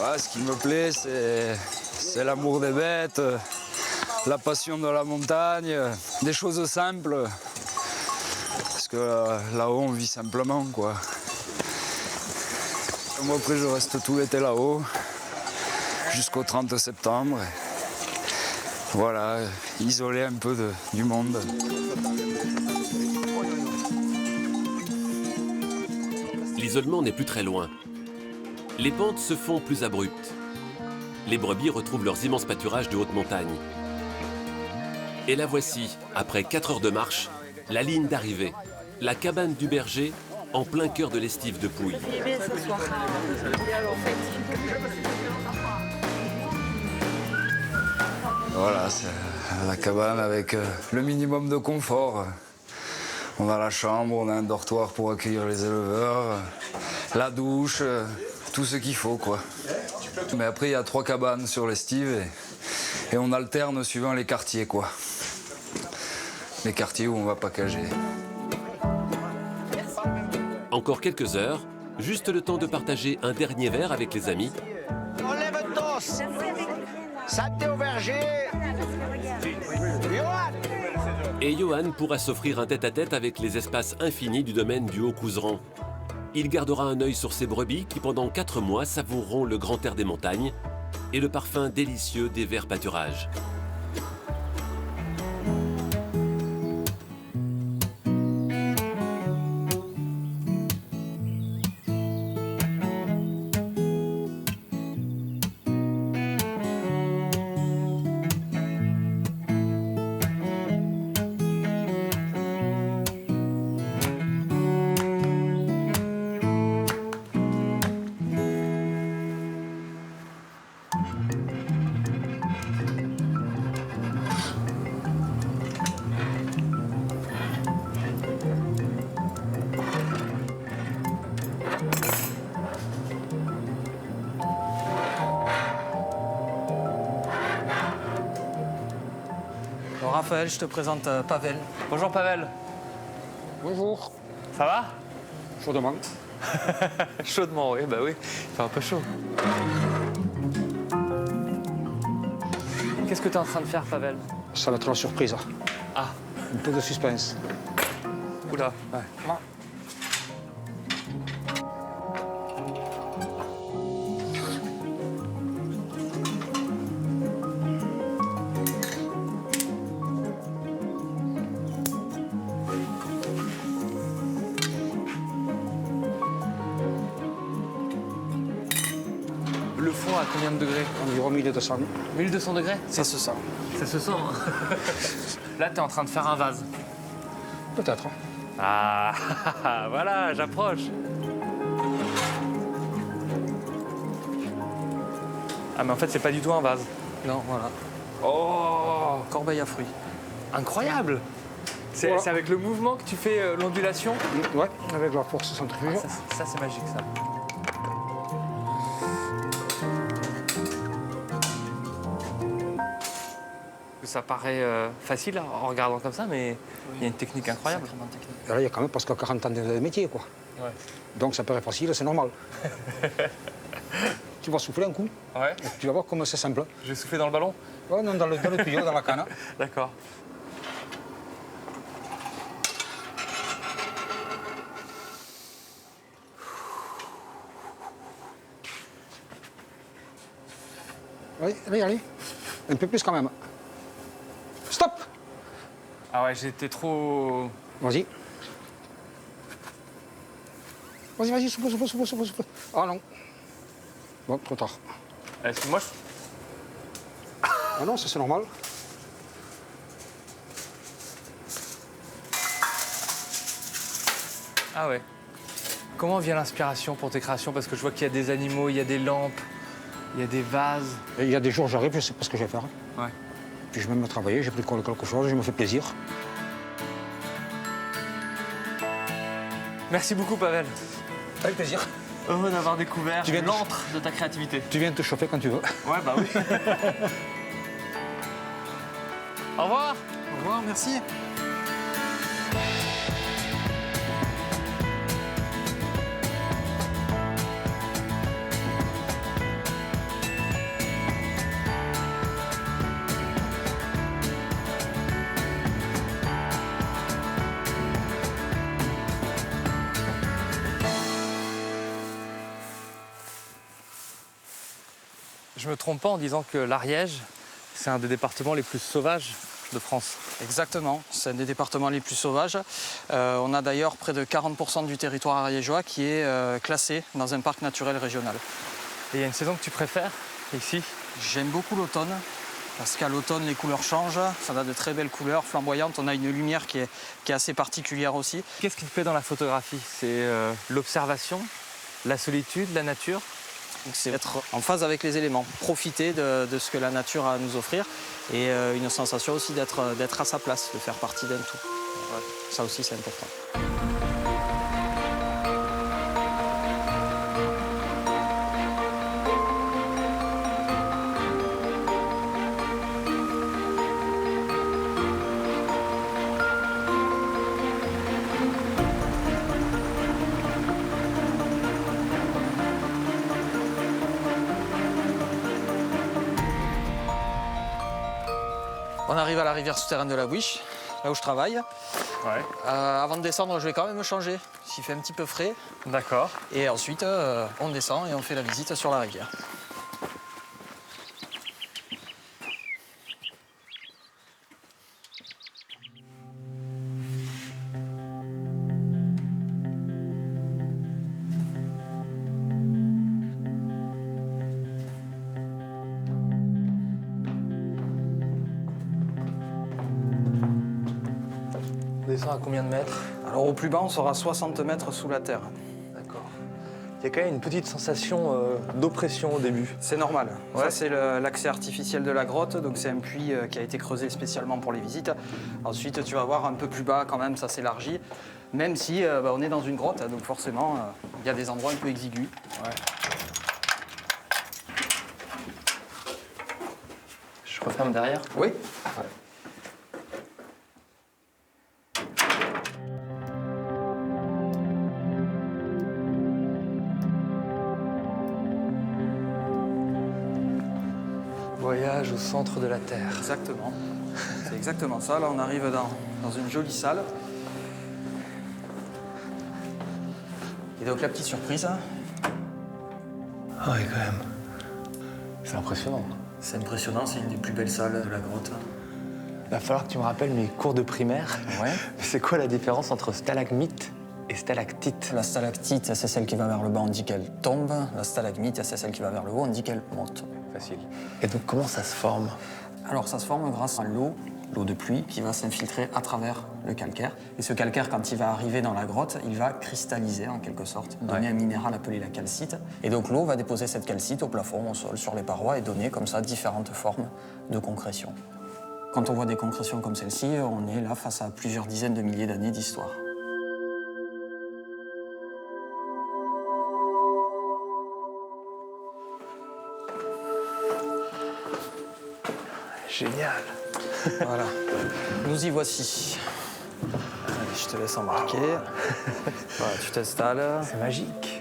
Ouais, ce qui me plaît, c'est l'amour des bêtes, la passion de la montagne, des choses simples. Parce que là-haut, on vit simplement, quoi. Moi, après, je reste tout l'été là-haut, jusqu'au 30 septembre. Voilà, isolé un peu du monde. L'isolement n'est plus très loin. Les pentes se font plus abruptes. Les brebis retrouvent leurs immenses pâturages de haute montagne. Et la voici, après 4 heures de marche, la ligne d'arrivée, la cabane du berger, en plein cœur de l'estive de Pouille. Voilà, c'est la cabane avec le minimum de confort. On a la chambre, on a un dortoir pour accueillir les éleveurs, la douche, tout ce qu'il faut, quoi. Mais après, il y a 3 cabanes sur l'estive et on alterne suivant les quartiers, quoi. Les quartiers où on va packager. Encore quelques heures, juste le temps de partager un dernier verre avec les amis. On lève un toast. Santé au berger. Et Johan pourra s'offrir un tête-à-tête avec les espaces infinis du domaine du Haut-Couserans. Il gardera un œil sur ses brebis qui, pendant 4 mois, savoureront le grand air des montagnes et le parfum délicieux des verts pâturages. Raphaël, je te présente Pavel. Bonjour Pavel. Bonjour. Ça va? Chaudement. Chaudement, oui, bah oui. Il fait un peu chaud. Qu'est-ce que tu es en train de faire, Pavel? Ça va être la surprise. Ah. Un peu de suspense. Oula. Ouais. Le fond à combien de degrés? Environ 1200. 1200 degrés? Ça se sent. Ça se sent. Là, tu es en train de faire un vase. Peut-être. Ah, voilà, j'approche. Ah, mais en fait, c'est pas du tout un vase. Non, voilà. Oh, corbeille à fruits. Incroyable. C'est Voilà. avec le mouvement que tu fais l'ondulation? Ouais, avec la force centrifuge. Ah, ça c'est magique, ça. Ça paraît facile en regardant comme ça, mais il y a une technique incroyable. Et là, il y a quand même presque 40 ans de métier, quoi. Ouais. Donc ça paraît facile, c'est normal. Tu vas souffler un coup. Ouais. Et tu vas voir comment c'est simple. Je vais souffler dans le ballon? Ouais, non, dans le tuyau, dans la canne. D'accord. Oui, allez, allez. Un peu plus quand même. Stop! Ah ouais, j'étais trop... Vas-y. Vas-y, vas-y, souffle. Ah non. Bon, trop tard. Excuse-moi, Ah non, ça c'est normal. Ah ouais. Comment vient l'inspiration pour tes créations? Parce que je vois qu'il y a des animaux, il y a des lampes, il y a des vases. Et il y a des jours, j'arrive, je sais pas ce que je vais faire. Ouais. Puis je vais me travailler, j'ai pris quelque chose, je me fais plaisir. Merci beaucoup, Pavel. Avec plaisir. Heureux d'avoir découvert l'antre de ta créativité. Tu viens te chauffer quand tu veux. Ouais, bah oui. Au revoir. Au revoir, merci. Je me trompe pas en disant que l'Ariège, c'est un des départements les plus sauvages de France. Exactement, c'est un des départements les plus sauvages. On a d'ailleurs près de 40% du territoire ariégeois qui est classé dans un parc naturel régional. Et il y a une saison que tu préfères ici? J'aime beaucoup l'automne, parce qu'à l'automne les couleurs changent, ça a de très belles couleurs flamboyantes, on a une lumière qui est assez particulière aussi. Qu'est-ce qui te plaît dans la photographie? C'est l'observation, la solitude, la nature? C'est être en phase avec les éléments, profiter de ce que la nature a à nous offrir et une sensation aussi d'être à sa place, de faire partie d'un tout. Ouais, ça aussi c'est important. On arrive à la rivière souterraine de la Bouiche, là où je travaille. Ouais. Avant de descendre, je vais quand même me changer, s'il fait un petit peu frais. D'accord. Et ensuite, on descend et on fait la visite sur la rivière. On descend à combien de mètres? Alors au plus bas, on sera à 60 mètres sous la terre. D'accord. Il y a quand même une petite sensation d'oppression au début. C'est normal. Ouais. Ça, c'est l'accès artificiel de la grotte. Donc c'est un puits qui a été creusé spécialement pour les visites. Ensuite, tu vas voir un peu plus bas quand même, ça s'élargit. Même si on est dans une grotte, donc forcément, il y a des endroits un peu exigus. Ouais. Je referme derrière? Oui. Ouais. Voyage au centre de la Terre. Exactement. C'est exactement ça. Là, on arrive dans une jolie salle. Et donc, la petite surprise. Ah oui, quand même. C'est impressionnant. C'est impressionnant, c'est une des plus belles salles de la grotte. Il va falloir que tu me rappelles mes cours de primaire. Ouais. C'est quoi la différence entre stalagmite et stalactite? La stalactite, c'est celle qui va vers le bas, on dit qu'elle tombe. La stalagmite, c'est celle qui va vers le haut, on dit qu'elle monte. Facile. Et donc, comment ça se forme? Alors, ça se forme grâce à l'eau de pluie, qui va s'infiltrer à travers le calcaire. Et ce calcaire, quand il va arriver dans la grotte, il va cristalliser en quelque sorte, donner un minéral appelé la calcite. Et donc, l'eau va déposer cette calcite au plafond, au sol, sur les parois, et donner comme ça différentes formes de concrétion. Quand on voit des concrétions comme celle-ci, on est là face à plusieurs dizaines de milliers d'années d'histoire. Génial. Voilà. Nous y voici. Allez, je te laisse embarquer. Voilà, tu t'installes. C'est magique.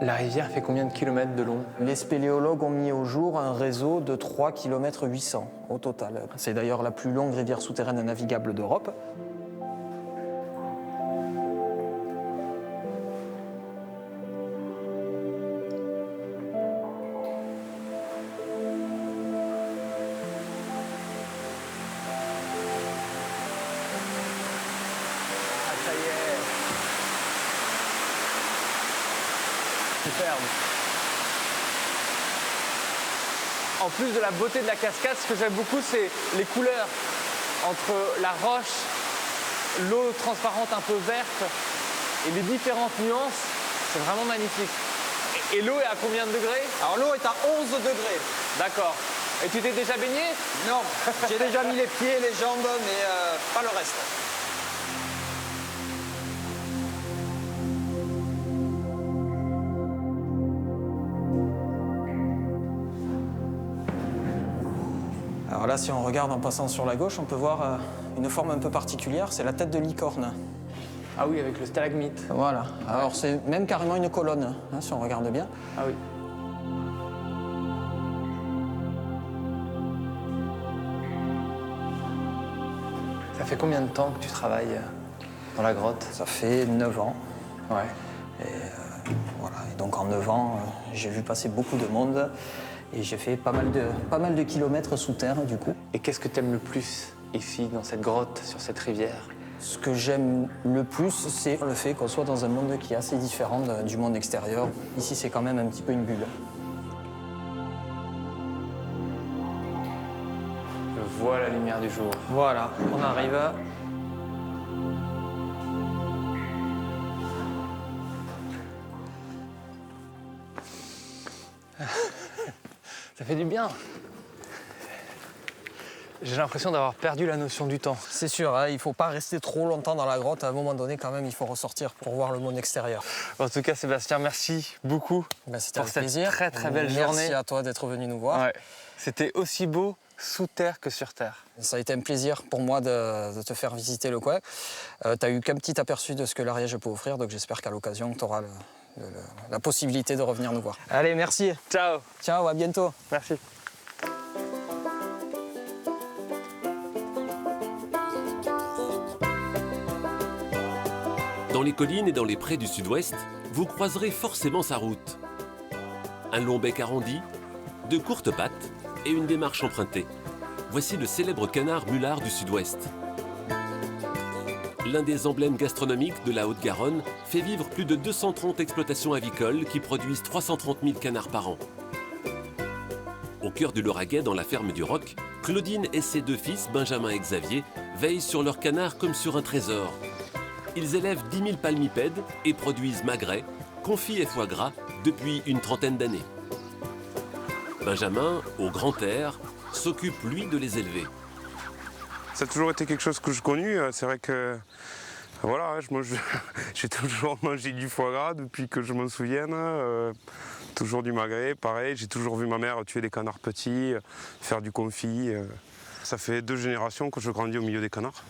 La rivière fait combien de kilomètres de long? Les spéléologues ont mis au jour un réseau de 3 km 800 au total. C'est d'ailleurs la plus longue rivière souterraine navigable d'Europe. Ah, ça y est. Superbe. En plus de la beauté de la cascade, ce que j'aime beaucoup, c'est les couleurs entre la roche, l'eau transparente un peu verte et les différentes nuances. C'est vraiment magnifique. Et l'eau est à combien de degrés? Alors l'eau est à 11 degrés. D'accord. Et tu t'es déjà baigné? Non, j'ai déjà mis les pieds, les jambes, mais pas le reste. Alors là, si on regarde en passant sur la gauche, on peut voir une forme un peu particulière, c'est la tête de licorne. Ah oui, avec le stalagmite. Voilà. Alors c'est même carrément une colonne, hein, si on regarde bien. Ah oui. Ça fait combien de temps que tu travailles dans la grotte? Ça fait 9 ans. Ouais. Et voilà. Et donc en 9 ans, j'ai vu passer beaucoup de monde et j'ai fait pas mal de kilomètres sous terre du coup. Et qu'est-ce que tu aimes le plus ici, dans cette grotte, sur cette rivière? Ce que j'aime le plus, c'est le fait qu'on soit dans un monde qui est assez différent du monde extérieur. Ici, c'est quand même un petit peu une bulle. Je vois la lumière du jour. Voilà, on arrive. Ça fait du bien. J'ai l'impression d'avoir perdu la notion du temps. C'est sûr, hein, il ne faut pas rester trop longtemps dans la grotte. À un moment donné, quand même, il faut ressortir pour voir le monde extérieur. En tout cas, Sébastien, merci beaucoup pour cette plaisir. très très belle journée. Merci à toi d'être venu nous voir. Ouais. C'était aussi beau sous terre que sur terre. Ça a été un plaisir pour moi de te faire visiter le coin. Tu n'as eu qu'un petit aperçu de ce que l'Ariège peut offrir, donc j'espère qu'à l'occasion, tu auras la possibilité de revenir nous voir. Allez, merci. Ciao. Ciao, à bientôt. Merci. Dans les collines et dans les prés du sud-ouest, vous croiserez forcément sa route. Un long bec arrondi, de courtes pattes et une démarche empruntée. Voici le célèbre canard mulard du sud-ouest. L'un des emblèmes gastronomiques de la Haute-Garonne fait vivre plus de 230 exploitations avicoles qui produisent 330 000 canards par an. Au cœur du Lauragais, dans la ferme du Roc, Claudine et ses deux fils, Benjamin et Xavier, veillent sur leurs canards comme sur un trésor. Ils élèvent 10 000 palmipèdes et produisent magrets, confits et foie gras depuis une trentaine d'années. Benjamin, au grand air, s'occupe lui de les élever. Ça a toujours été quelque chose que je connais. C'est vrai que voilà, j'ai toujours mangé du foie gras depuis que je m'en souvienne. Toujours du magret, pareil. J'ai toujours vu ma mère tuer des canards petits, faire du confit. Ça fait 2 générations que je grandis au milieu des canards.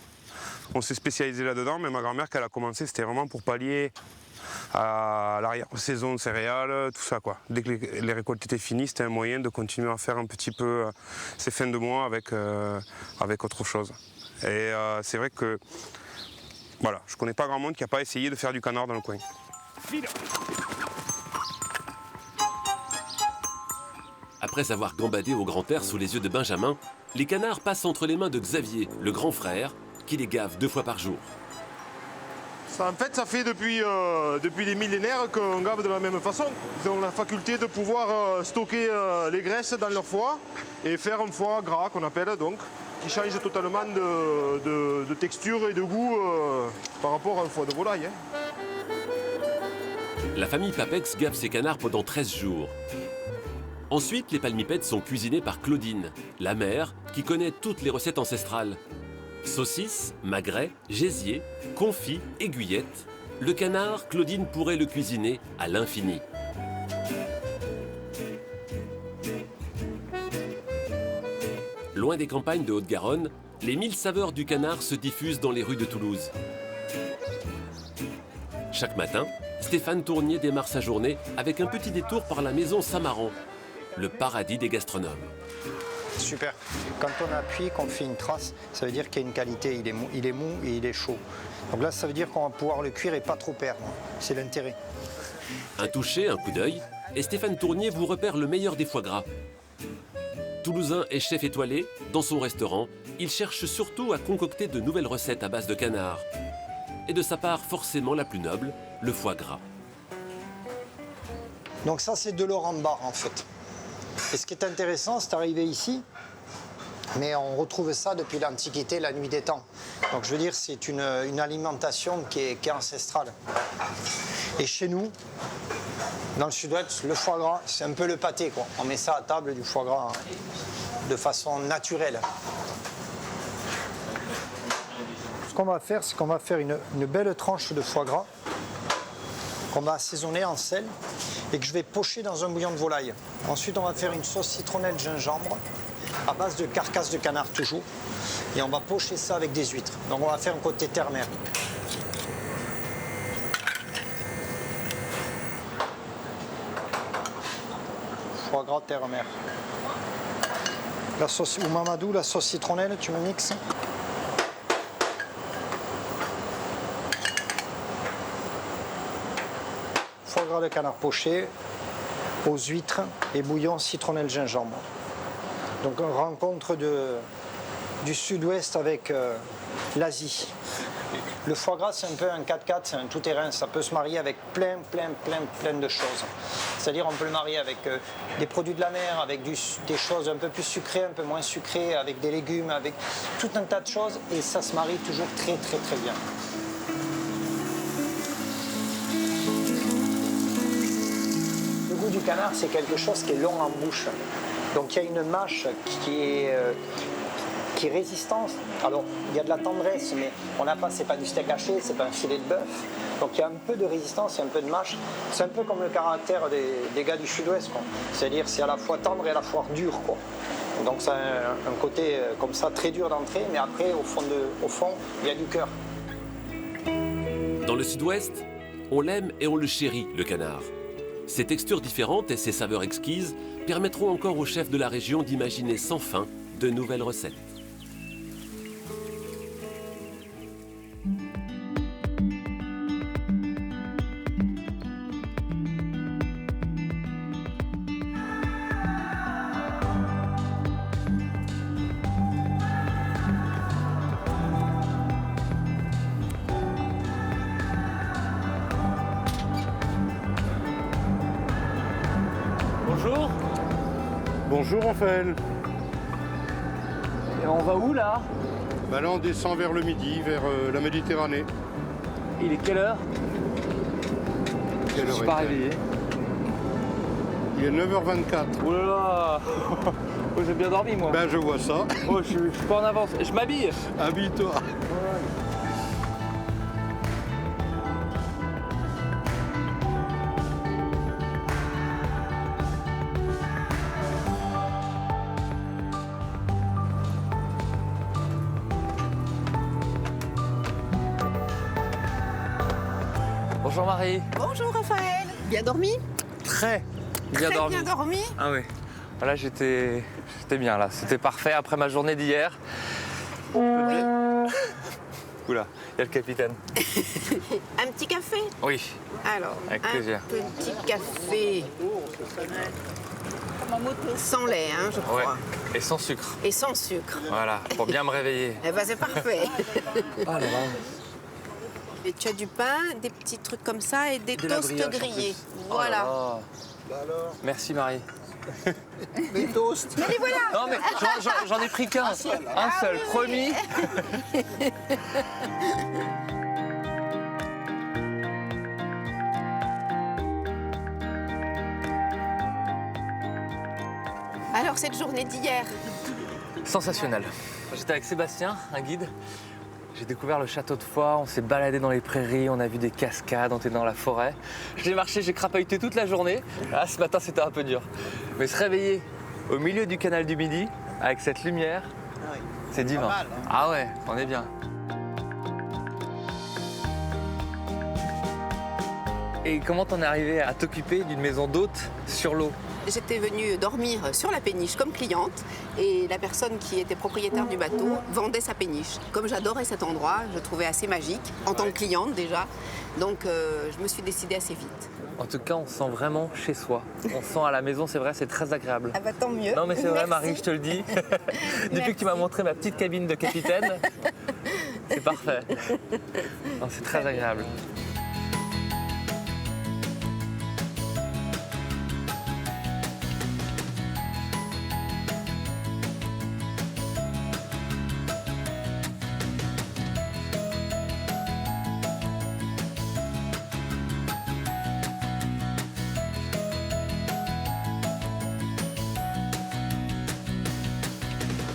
On s'est spécialisé là-dedans, mais ma grand-mère, quand elle a commencé, c'était vraiment pour pallier à l'arrière-saison céréales, tout ça, quoi. Dès que les récoltes étaient finies, c'était un moyen de continuer à faire un petit peu ces fins de mois avec autre chose. Et c'est vrai que, voilà, je connais pas grand monde qui n'a pas essayé de faire du canard dans le coin. Après avoir gambadé au grand air sous les yeux de Benjamin, les canards passent entre les mains de Xavier, le grand frère, qui les gave 2 fois par jour. En fait, ça fait depuis des millénaires qu'on gave de la même façon. Ils ont la faculté de pouvoir stocker les graisses dans leur foie et faire un foie gras qu'on appelle donc, qui change totalement de texture et de goût par rapport à un foie de volaille. La famille Papex gave ses canards pendant 13 jours. Ensuite, les palmipèdes sont cuisinés par Claudine, la mère qui connaît toutes les recettes ancestrales. Saucisses, magrets, gésiers, confits, aiguillettes. Le canard, Claudine pourrait le cuisiner à l'infini. Loin des campagnes de Haute-Garonne, les 1000 saveurs du canard se diffusent dans les rues de Toulouse. Chaque matin, Stéphane Tournier démarre sa journée avec un petit détour par la maison Samaran, le paradis des gastronomes. Super. Quand on appuie, qu'on fait une trace, ça veut dire qu'il y a une qualité, il est mou et il est chaud. Donc là, ça veut dire qu'on va pouvoir le cuire et pas trop perdre. C'est l'intérêt. Un toucher, un coup d'œil, et Stéphane Tournier vous repère le meilleur des foie gras. Toulousain et chef étoilé, dans son restaurant, il cherche surtout à concocter de nouvelles recettes à base de canard. Et de sa part, forcément la plus noble, le foie gras. Donc ça, c'est de l'or en barre, en fait. Et ce qui est intéressant, c'est arrivé ici, mais on retrouve ça depuis l'Antiquité, la nuit des temps. Donc je veux dire, c'est une alimentation qui est ancestrale. Et chez nous, Dans le sud-ouest, le foie gras, c'est un peu le pâté, quoi. On met ça à table, du foie gras, de façon naturelle. Ce qu'on va faire, c'est qu'on va faire une belle tranche de foie gras qu'on va assaisonner en sel et que je vais pocher dans un bouillon de volaille. Ensuite, on va faire une sauce citronnelle gingembre à base de carcasse de canard toujours. Et on va pocher ça avec des huîtres. Donc on va faire un côté terre-mer. Foie gras terre-mer. La sauce, ou Mamadou, la sauce citronnelle, tu me mixes. Foie gras de canard poché aux huîtres et bouillon citronnelle gingembre. Donc une rencontre du sud-ouest avec l'Asie. Le foie gras, c'est un peu un 4x4, c'est un tout-terrain. Ça peut se marier avec plein de choses. C'est-à-dire on peut le marier avec des produits de la mer, avec des choses un peu plus sucrées, un peu moins sucrées, avec des légumes, avec tout un tas de choses. Et ça se marie toujours très bien. Le goût du canard, c'est quelque chose qui est long en bouche. Donc il y a une mâche qui est résistante. Alors il y a de la tendresse, mais on n'a pas, c'est pas du steak haché, c'est pas un filet de bœuf. Donc il y a un peu de résistance, il y a un peu de mâche. C'est un peu comme le caractère des gars du sud-ouest, quoi. C'est-à-dire c'est à la fois tendre et à la fois dur, quoi. Donc ça a un côté comme ça très dur d'entrée, mais après au fond il y a du cœur. Dans le sud-ouest, on l'aime et on le chérit, le canard. Ses textures différentes et ses saveurs exquises permettront encore aux chefs de la région d'imaginer sans fin de nouvelles recettes. Bonjour. Bonjour Raphaël. Et on va où là? Bah là on descend vers le midi, vers la Méditerranée. Il est quelle heure? Je ne suis pas réveillé. Il est 9h24. Oh là là. Oh, j'ai bien dormi moi. Ben je vois ça. Oh, je suis pas en avance. Je m'habille. Habille-toi. Bonjour Marie. Bonjour Raphaël. Bien dormi? Très bien Très dormi. bien dormi. Ah oui. Voilà, j'étais bien là. C'était parfait après ma journée d'hier. Oui. Oula, il y a le capitaine. Un petit café? Oui. Alors, Avec plaisir. un petit café. Sans lait, hein, je crois. Ouais. Et sans sucre. Et sans sucre. Voilà, pour bien me réveiller. Eh ben, c'est parfait. Oh là là. Et tu as du pain, des petits trucs comme ça et des De la toasts brioche, en grillés. plus. Voilà. Oh là là. Merci Marie. Les toasts. Mais les voilà. Non mais j'en ai pris qu'un. Un seul, oui, promis. Alors, cette journée d'hier, Sensationnel. J'étais avec Sébastien, un guide. J'ai découvert le château de Foix, on s'est baladé dans les prairies, on a vu des cascades, on était dans la forêt. J'ai marché, j'ai crapahuté toute la journée. Ah, ce matin, c'était un peu dur. Mais se réveiller au milieu du canal du Midi, avec cette lumière, c'est divin. Pas mal, hein. Ah ouais, on est bien. Et comment t'en es arrivé à t'occuper d'une maison d'hôte sur l'eau? j'étais venue dormir sur la péniche comme cliente et la personne qui était propriétaire du bateau vendait sa péniche. Comme j'adorais cet endroit, je le trouvais assez magique, en tant que cliente déjà, donc je me suis décidée assez vite. En tout cas, on se sent vraiment chez soi. On se sent à la maison, c'est vrai, c'est très agréable. Ah bah tant mieux. Non mais c'est vrai Merci. Marie, je te le dis. Depuis que tu m'as montré ma petite cabine de capitaine, c'est parfait. Non, c'est très agréable.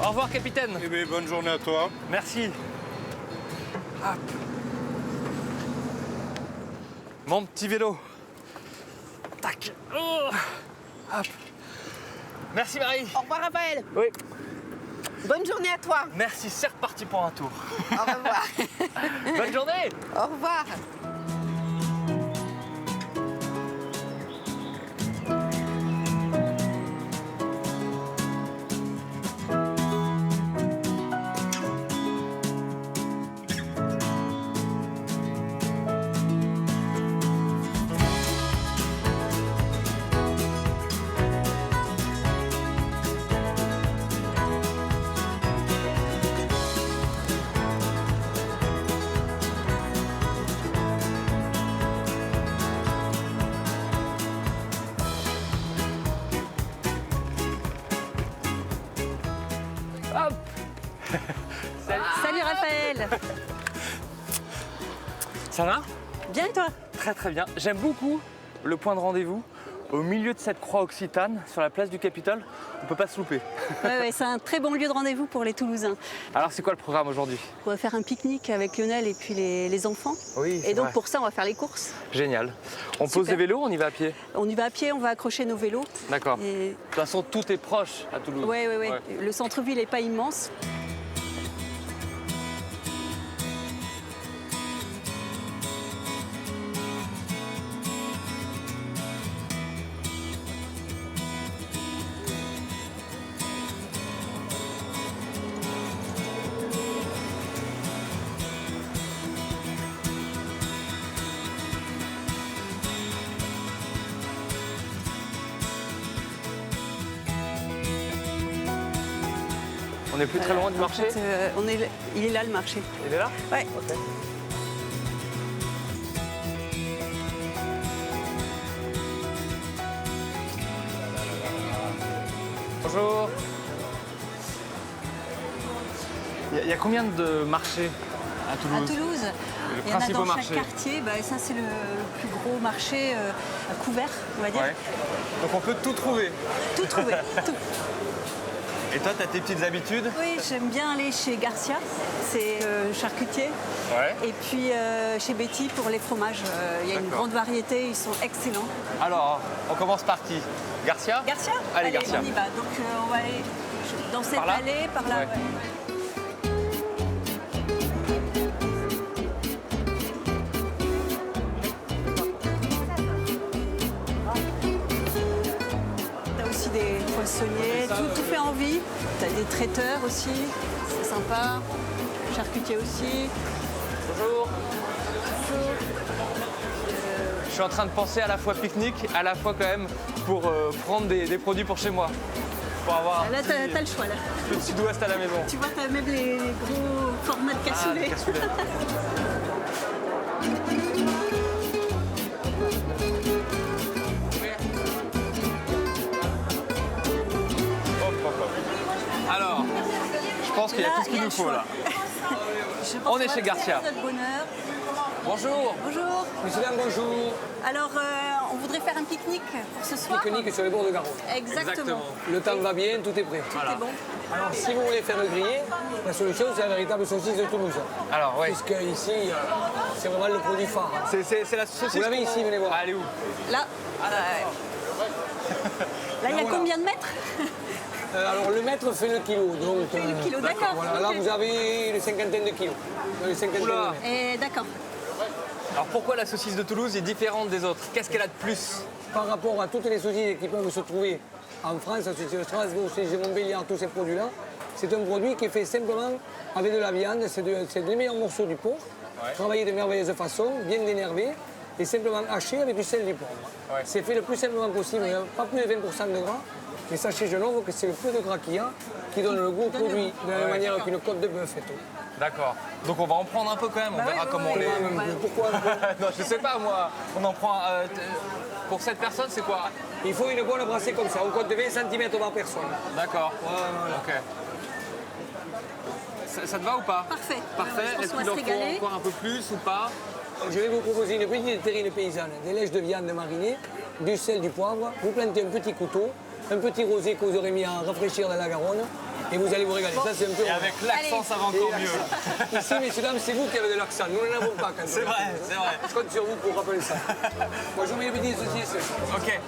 Au revoir, capitaine. Eh bien, bonne journée à toi. Merci. Hop. Mon petit vélo. Tac. Oh. Hop. Merci Marie. Au revoir Raphaël. Oui. Bonne journée à toi. Merci, c'est reparti pour un tour. Au revoir. Bonne journée. Au revoir. Hop. Salut Raphaël. Ça va? Bien et toi? Très très bien. J'aime beaucoup le point de rendez-vous au milieu de cette croix occitane sur la place du Capitole. On peut pas se louper. Ouais, c'est un très bon lieu de rendez-vous pour les Toulousains. Alors c'est quoi le programme aujourd'hui? On va faire un pique-nique avec Lionel et puis les enfants. Oui, et donc vrai. pour ça, on va faire les courses. Génial. On pose les vélos, on y va à pied? On y va à pied, on va accrocher nos vélos. D'accord. Et... De toute façon, tout est proche à Toulouse. Oui. Le centre-ville n'est pas immense. On n'est plus très loin du marché? En fait, il est là le marché. Il est là? Ouais. Ok. Bonjour. Il y a combien de marchés à Toulouse? À Toulouse, Les il y en a principaux dans marchés. chaque quartier. Bah, ça, c'est le plus gros marché couvert, on va dire. Ouais. Donc on peut tout trouver. Tout trouver. Tout. Et toi, tu as tes petites habitudes? Oui, j'aime bien aller chez Garcia, c'est charcutier. Ouais. Et puis chez Betty pour les fromages. Il y a une grande variété, ils sont excellents. Alors, on commence par qui? Garcia? Garcia? Allez, Garcia. On y va. Donc on va aller dans cette Par là? allée, par là. Ouais. T'as aussi des poissonniers, tout fait en vie. T'as des traiteurs aussi, c'est sympa. Charcutier aussi. Bonjour. Je suis en train de penser à la fois pique-nique, à la fois quand même pour prendre des produits pour chez moi. Pour avoir Là, t'as le choix là. le sud-ouest à la maison. Tu vois, t'as même les gros formats de cassoulet. Ah, cassoulet. Alors, je pense qu'il y a tout ce qu'il nous faut là. On est chez Garcia. Notre bonheur. Bonjour. Bonjour. Monsieur, bonjour. Alors, on voudrait faire un pique-nique pour ce soir. Pique-nique sur les bords de Garonne. Exactement. Le temps va bien, tout est prêt. Tout est bon. Alors, si vous voulez faire le grillé, la solution, c'est la véritable saucisse de Toulouse. Alors, oui. Puisque ici, c'est vraiment le produit phare. C'est la saucisse. Vous l'avez ici, venez voir. Elle est où? Là. Là, il y a combien de mètres? Alors, le mètre fait le kilo. Donc, le kilo, d'accord. Voilà, Okay. là, vous avez une cinquantaine de kilos. Une cinquantaine de mètres. D'accord. Alors pourquoi la saucisse de Toulouse est différente des autres? Qu'est-ce qu'elle a de plus? Par rapport à toutes les saucisses qui peuvent se trouver en France, la saucisse de Strasbourg, la saucisse de Montbéliard, tous ces produits-là, c'est un produit qui est fait simplement avec de la viande, c'est les meilleurs morceaux du porc, travaillé de merveilleuse façon, bien dénervé, et simplement haché avec du sel et du poivre. C'est fait le plus simplement possible, il n'y a pas plus de 20% de gras, mais sachez, je l'offre que c'est le peu de gras qu'il y a qui donne le goût au produit, de la même manière qu'une côte de bœuf et tout. D'accord. Donc on va en prendre un peu quand même, on verra comment on les... Pourquoi? Non, je sais pas moi. On en prend... pour cette personne, c'est quoi? Il faut une bonne brassée comme ça, on compte de 20 cm par personne. D'accord. Ok. Ça te va ou pas? Parfait. Parfait. Est-ce qu'il en faut encore un peu plus ou pas? Je vais vous proposer une petite terrine paysanne, des lèches de viande marinée, du sel, du poivre. Vous plantez un petit couteau, un petit rosé que vous aurez mis à rafraîchir dans la Garonne. Et vous allez vous régaler. Ça, c'est un peu. Et avec l'accent, ça va encore mieux. Ici, messieurs, dames, c'est vous qui avez de l'accent. Nous n'en avons pas quand même. C'est vrai, c'est vrai. Je compte sur vous pour rappeler ça. Moi, je vous mets les petits saucisses. Ok.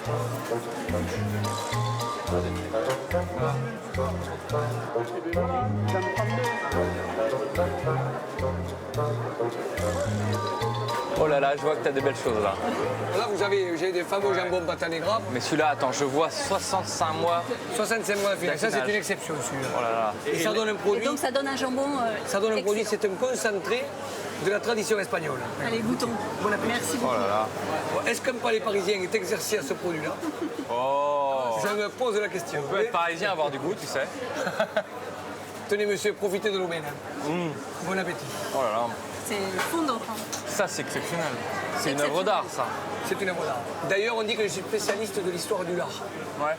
Oh là là, je vois que tu as des belles choses là. Là, j'ai des fameux jambons patanegra. Mais celui-là, attends, je vois 65 mois. 65 mois d'affinage. Ça, c'est une exception, celui-là. Oh là là. Et ça donne un produit. Et donc ça donne un jambon. Ça donne un produit, excellent. c'est un concentré de la tradition espagnole. Allez, goûtons. Bon appétit. Merci beaucoup. Oh là là. Bon, est-ce qu'un palais parisien est exercé à ce produit-là? Oh. Je me pose la question. On peut être parisien, avoir du goût, tu sais. Tenez, monsieur, profitez de l'aubaine. Bon appétit. Oh là là. C'est fondant. Ça, c'est exceptionnel. C'est une œuvre d'art, ça. C'est une œuvre d'art. D'ailleurs, on dit que je suis spécialiste de l'histoire du lard. Ouais.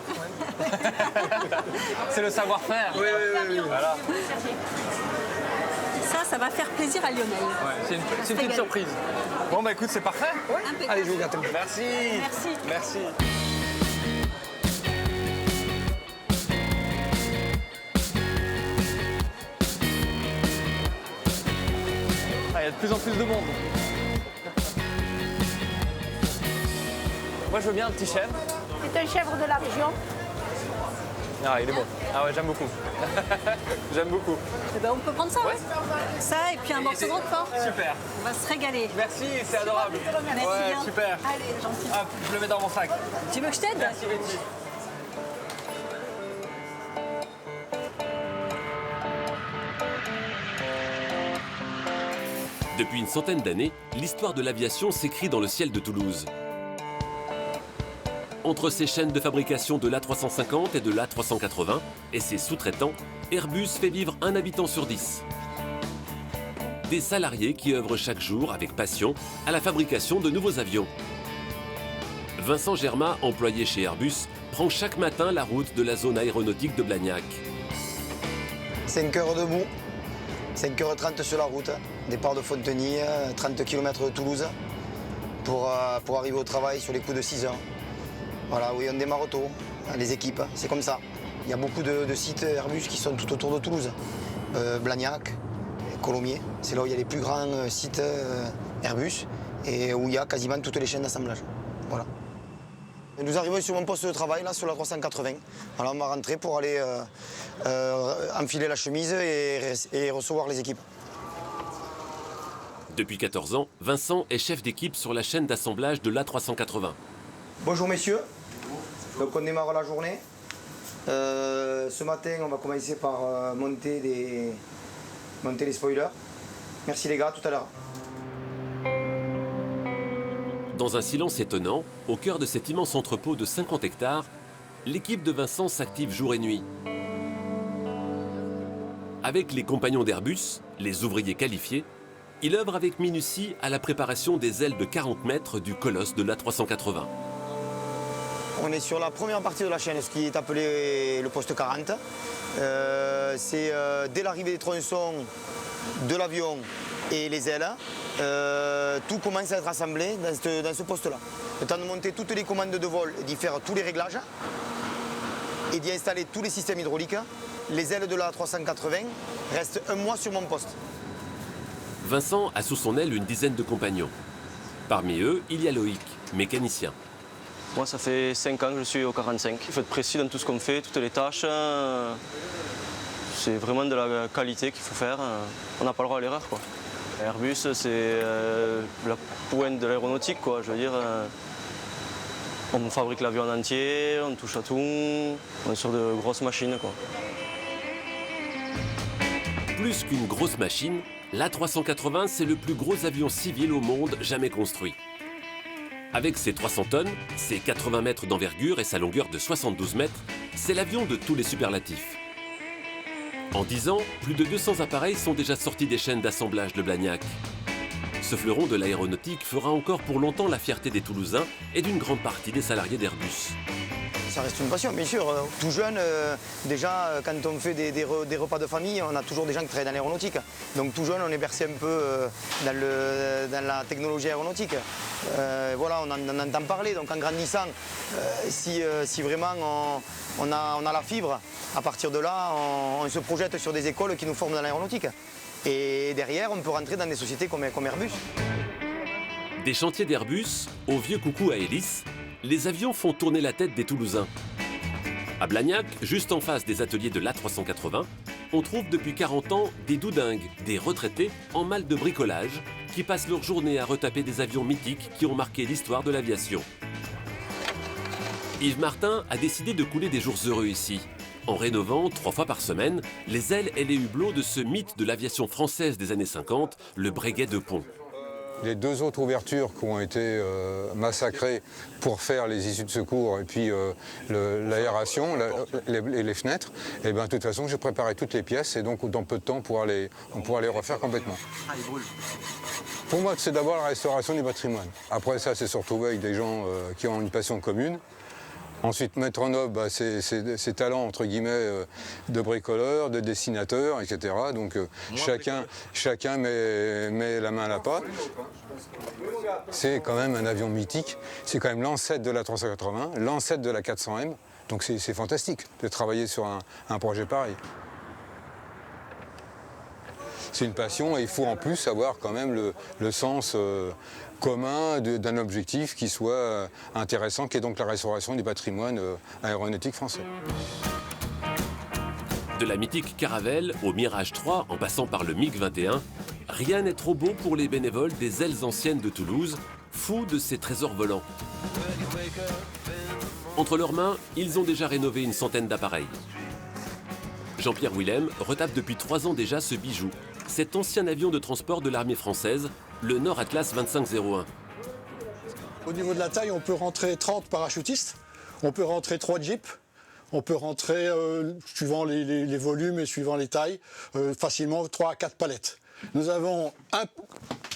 C'est le savoir-faire. Oui. Voilà. Ça va faire plaisir à Lionel. Ouais. C'est une petite surprise. Bon, bah écoute, c'est parfait. Impeccable. Allez, je vous gâte. Merci. Merci. Merci. Il y a de plus en plus de monde. Moi, je veux bien un petit chèvre. C'est un chèvre de la région. Ah, il est bon. Ah ouais, j'aime beaucoup. J'aime beaucoup. Eh ben, on peut prendre ça, ouais. Ça et puis un morceau de roquefort. Super. On va se régaler. Merci, c'est adorable. Merci Ouais, bien. super. Allez, gentil. Hop, je le mets dans mon sac. Tu veux que je t'aide? Merci, Betty. Depuis une centaine d'années, l'histoire de l'aviation s'écrit dans le ciel de Toulouse. Entre ses chaînes de fabrication de l'A350 et de l'A380 et ses sous-traitants, Airbus fait vivre un habitant sur 10. Des salariés qui œuvrent chaque jour avec passion à la fabrication de nouveaux avions. Vincent Germain, employé chez Airbus, prend chaque matin la route de la zone aéronautique de Blagnac. 5 heures debout, 5h30 sur la route, départ de Fontenay, 30 km de Toulouse, pour arriver au travail sur les coups de 6 heures. Voilà, oui, on démarre tôt, les équipes, c'est comme ça. Il y a beaucoup de sites Airbus qui sont tout autour de Toulouse. Blagnac, Colomiers, c'est là où il y a les plus grands sites Airbus et où il y a quasiment toutes les chaînes d'assemblage. Voilà. Et nous arrivons sur mon poste de travail, là, sur la 380. Alors on va rentrer pour aller enfiler la chemise et recevoir les équipes. Depuis 14 ans, Vincent est chef d'équipe sur la chaîne d'assemblage de l'A380. Bonjour messieurs, donc on démarre la journée. Ce matin, on va commencer par monter les spoilers. Merci les gars, à tout à l'heure. Dans un silence étonnant, au cœur de cet immense entrepôt de 50 hectares, l'équipe de Vincent s'active jour et nuit. Avec les compagnons d'Airbus, les ouvriers qualifiés, il œuvre avec minutie à la préparation des ailes de 40 mètres du colosse de l'A380. On est sur la première partie de la chaîne, ce qui est appelé le poste 40. C'est dès l'arrivée des tronçons de l'avion et les ailes, tout commence à être assemblé dans ce poste-là. Le temps de monter toutes les commandes de vol et d'y faire tous les réglages et d'y installer tous les systèmes hydrauliques. Les ailes de la 380 restent un mois sur mon poste. Vincent a sous son aile une dizaine de compagnons. Parmi eux, il y a Loïc, mécanicien. Moi, ça fait 5 ans que je suis au 45. Il faut être précis dans tout ce qu'on fait, toutes les tâches. C'est vraiment de la qualité qu'il faut faire. On n'a pas le droit à l'erreur, quoi. Airbus, c'est la pointe de l'aéronautique, quoi. Je veux dire, on fabrique l'avion en entier, on touche à tout. On est sur de grosses machines, quoi. Plus qu'une grosse machine, l'A380, c'est le plus gros avion civil au monde jamais construit. Avec ses 300 tonnes, ses 80 mètres d'envergure et sa longueur de 72 mètres, c'est l'avion de tous les superlatifs. En 10 ans, plus de 200 appareils sont déjà sortis des chaînes d'assemblage de Blagnac. Ce fleuron de l'aéronautique fera encore pour longtemps la fierté des Toulousains et d'une grande partie des salariés d'Airbus. ça reste une passion, bien sûr. Tout jeune, déjà, quand on fait des repas de famille, on a toujours des gens qui travaillent dans l'aéronautique. Donc tout jeune, on est bercé un peu dans la technologie aéronautique. Voilà, on en entend parler. Donc en grandissant, si vraiment on a la fibre, à partir de là, on se projette sur des écoles qui nous forment dans l'aéronautique. Et derrière, on peut rentrer dans des sociétés comme Airbus. Des chantiers d'Airbus au vieux coucou à hélice, les avions font tourner la tête des Toulousains. À Blagnac, juste en face des ateliers de l'A380, on trouve depuis 40 ans des doudingues, des retraités en mal de bricolage, qui passent leur journée à retaper des avions mythiques qui ont marqué l'histoire de l'aviation. Yves Martin a décidé de couler des jours heureux ici, en rénovant 3 fois par semaine les ailes et les hublots de ce mythe de l'aviation française des années 50, le Breguet de Pont. Les 2 autres ouvertures qui ont été massacrées pour faire les issues de secours et puis l'aération, les fenêtres, et bien de toute façon j'ai préparé toutes les pièces et donc dans peu de temps on pourra les refaire complètement. Pour moi c'est d'abord la restauration du patrimoine. Après ça c'est se retrouver avec des gens qui ont une passion commune. Ensuite, mettre en œuvre ses talents, entre guillemets, de bricoleur, de dessinateur, etc. Donc chacun met la main à la pâte. C'est quand même un avion mythique. C'est quand même l'ancêtre de la 380, l'ancêtre de la 400M. Donc c'est fantastique de travailler sur un projet pareil. C'est une passion et il faut en plus avoir quand même le sens commun d'un objectif qui soit intéressant, qui est donc la restauration du patrimoine aéronautique français. De la mythique Caravelle au Mirage 3 en passant par le MiG-21, rien n'est trop beau pour les bénévoles des ailes anciennes de Toulouse, fous de ces trésors volants. Entre leurs mains, ils ont déjà rénové une centaine d'appareils. Jean-Pierre Willem retape depuis 3 ans déjà ce bijou, cet ancien avion de transport de l'armée française, le Nord Atlas 2501. Au niveau de la taille, on peut rentrer 30 parachutistes, on peut rentrer 3 jeeps, on peut rentrer, suivant les volumes et suivant les tailles, facilement 3 à 4 palettes. Nous avons un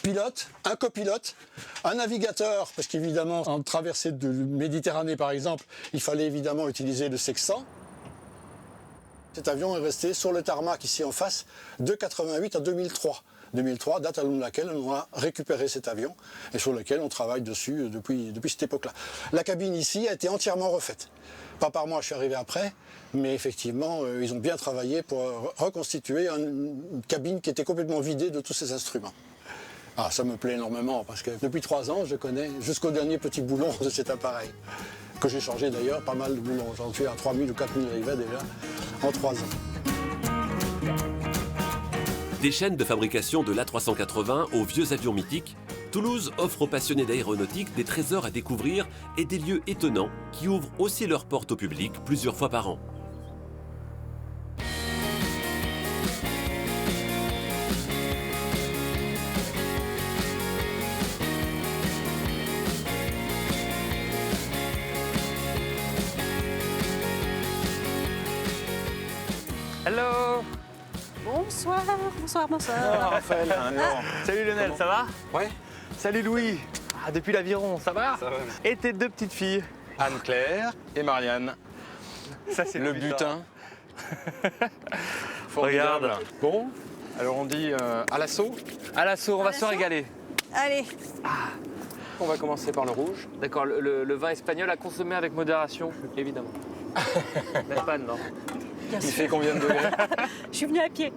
pilote, un copilote, un navigateur, parce qu'évidemment, en traversée de Méditerranée par exemple, il fallait évidemment utiliser le sextant. Cet avion est resté sur le tarmac ici en face de 88 à 2003. 2003, date à laquelle on a récupéré cet avion et sur lequel on travaille dessus depuis cette époque-là. La cabine ici a été entièrement refaite. Pas par moi, je suis arrivé après, mais effectivement, ils ont bien travaillé pour reconstituer une cabine qui était complètement vidée de tous ces instruments. Ah, ça me plaît énormément parce que depuis 3 ans, je connais jusqu'au dernier petit boulon de cet appareil. Que j'ai changé d'ailleurs, pas mal de boulons. J'en suis à 3000 ou 4000 rivets déjà en 3 ans. Des chaînes de fabrication de l'A380 aux vieux avions mythiques, Toulouse offre aux passionnés d'aéronautique des trésors à découvrir et des lieux étonnants qui ouvrent aussi leurs portes au public plusieurs fois par an. Hello. Bonsoir, bonsoir, bonsoir. Oh, Raphaël, salut Lionel, ça va? Ouais. Salut Louis. Ah, depuis l'Aviron, ça va? Ça va. Et tes 2 petites filles? Anne-Claire et Marianne. Ça, c'est le butin. Regarde. Bon, alors on dit à l'assaut? À l'assaut, on va se régaler. Allez. On va commencer par le rouge. D'accord, le vin espagnol à consommer avec modération, évidemment. N'est-ce pas, non? Il fait combien de degrés? Je suis venue à pied.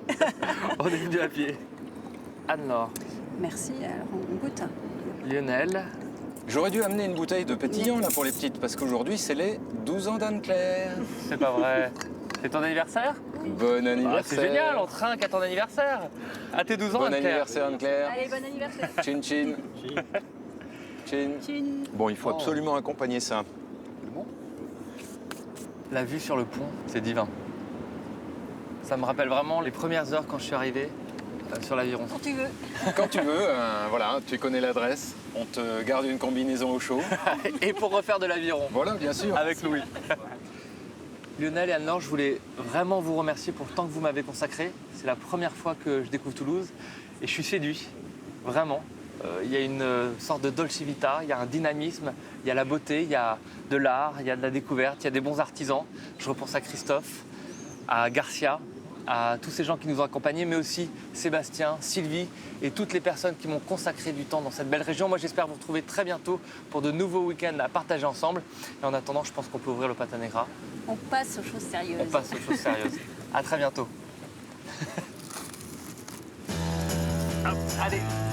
On est venu à pied. Anne-Laure. Merci, alors on goûte. Lionel. J'aurais dû amener une bouteille de pétillant là pour les petites, parce qu'aujourd'hui c'est les 12 ans d'Anne-Claire. C'est pas vrai. C'est ton anniversaire? Bon anniversaire. C'est génial, on trinque à ton anniversaire. À tes 12 ans, Bon Anne-Claire. anniversaire, Anne-Claire. Allez, bon anniversaire. Chin chin. Chin. Chin. Bon, il faut absolument accompagner ça. La vue sur le pont, c'est divin. Ça me rappelle vraiment les premières heures quand je suis arrivé sur l'Aviron. Quand tu veux. Quand tu veux, voilà, tu connais l'adresse. On te garde une combinaison au chaud. Et pour refaire de l'Aviron. Voilà, bien sûr. Avec Louis. Lionel et Anne-Laure, je voulais vraiment vous remercier pour le temps que vous m'avez consacré. C'est la première fois que je découvre Toulouse et je suis séduit, vraiment. Il y a une sorte de dolce vita, il y a un dynamisme, il y a la beauté, il y a de l'art, il y a de la découverte, il y a des bons artisans. Je repense à Christophe, à Garcia, à tous ces gens qui nous ont accompagnés, mais aussi Sébastien, Sylvie et toutes les personnes qui m'ont consacré du temps dans cette belle région. Moi, j'espère vous retrouver très bientôt pour de nouveaux week-ends à partager ensemble. Et en attendant, je pense qu'on peut ouvrir le Pata Negra. On passe aux choses sérieuses. On passe aux choses sérieuses. À très bientôt. Hop, allez.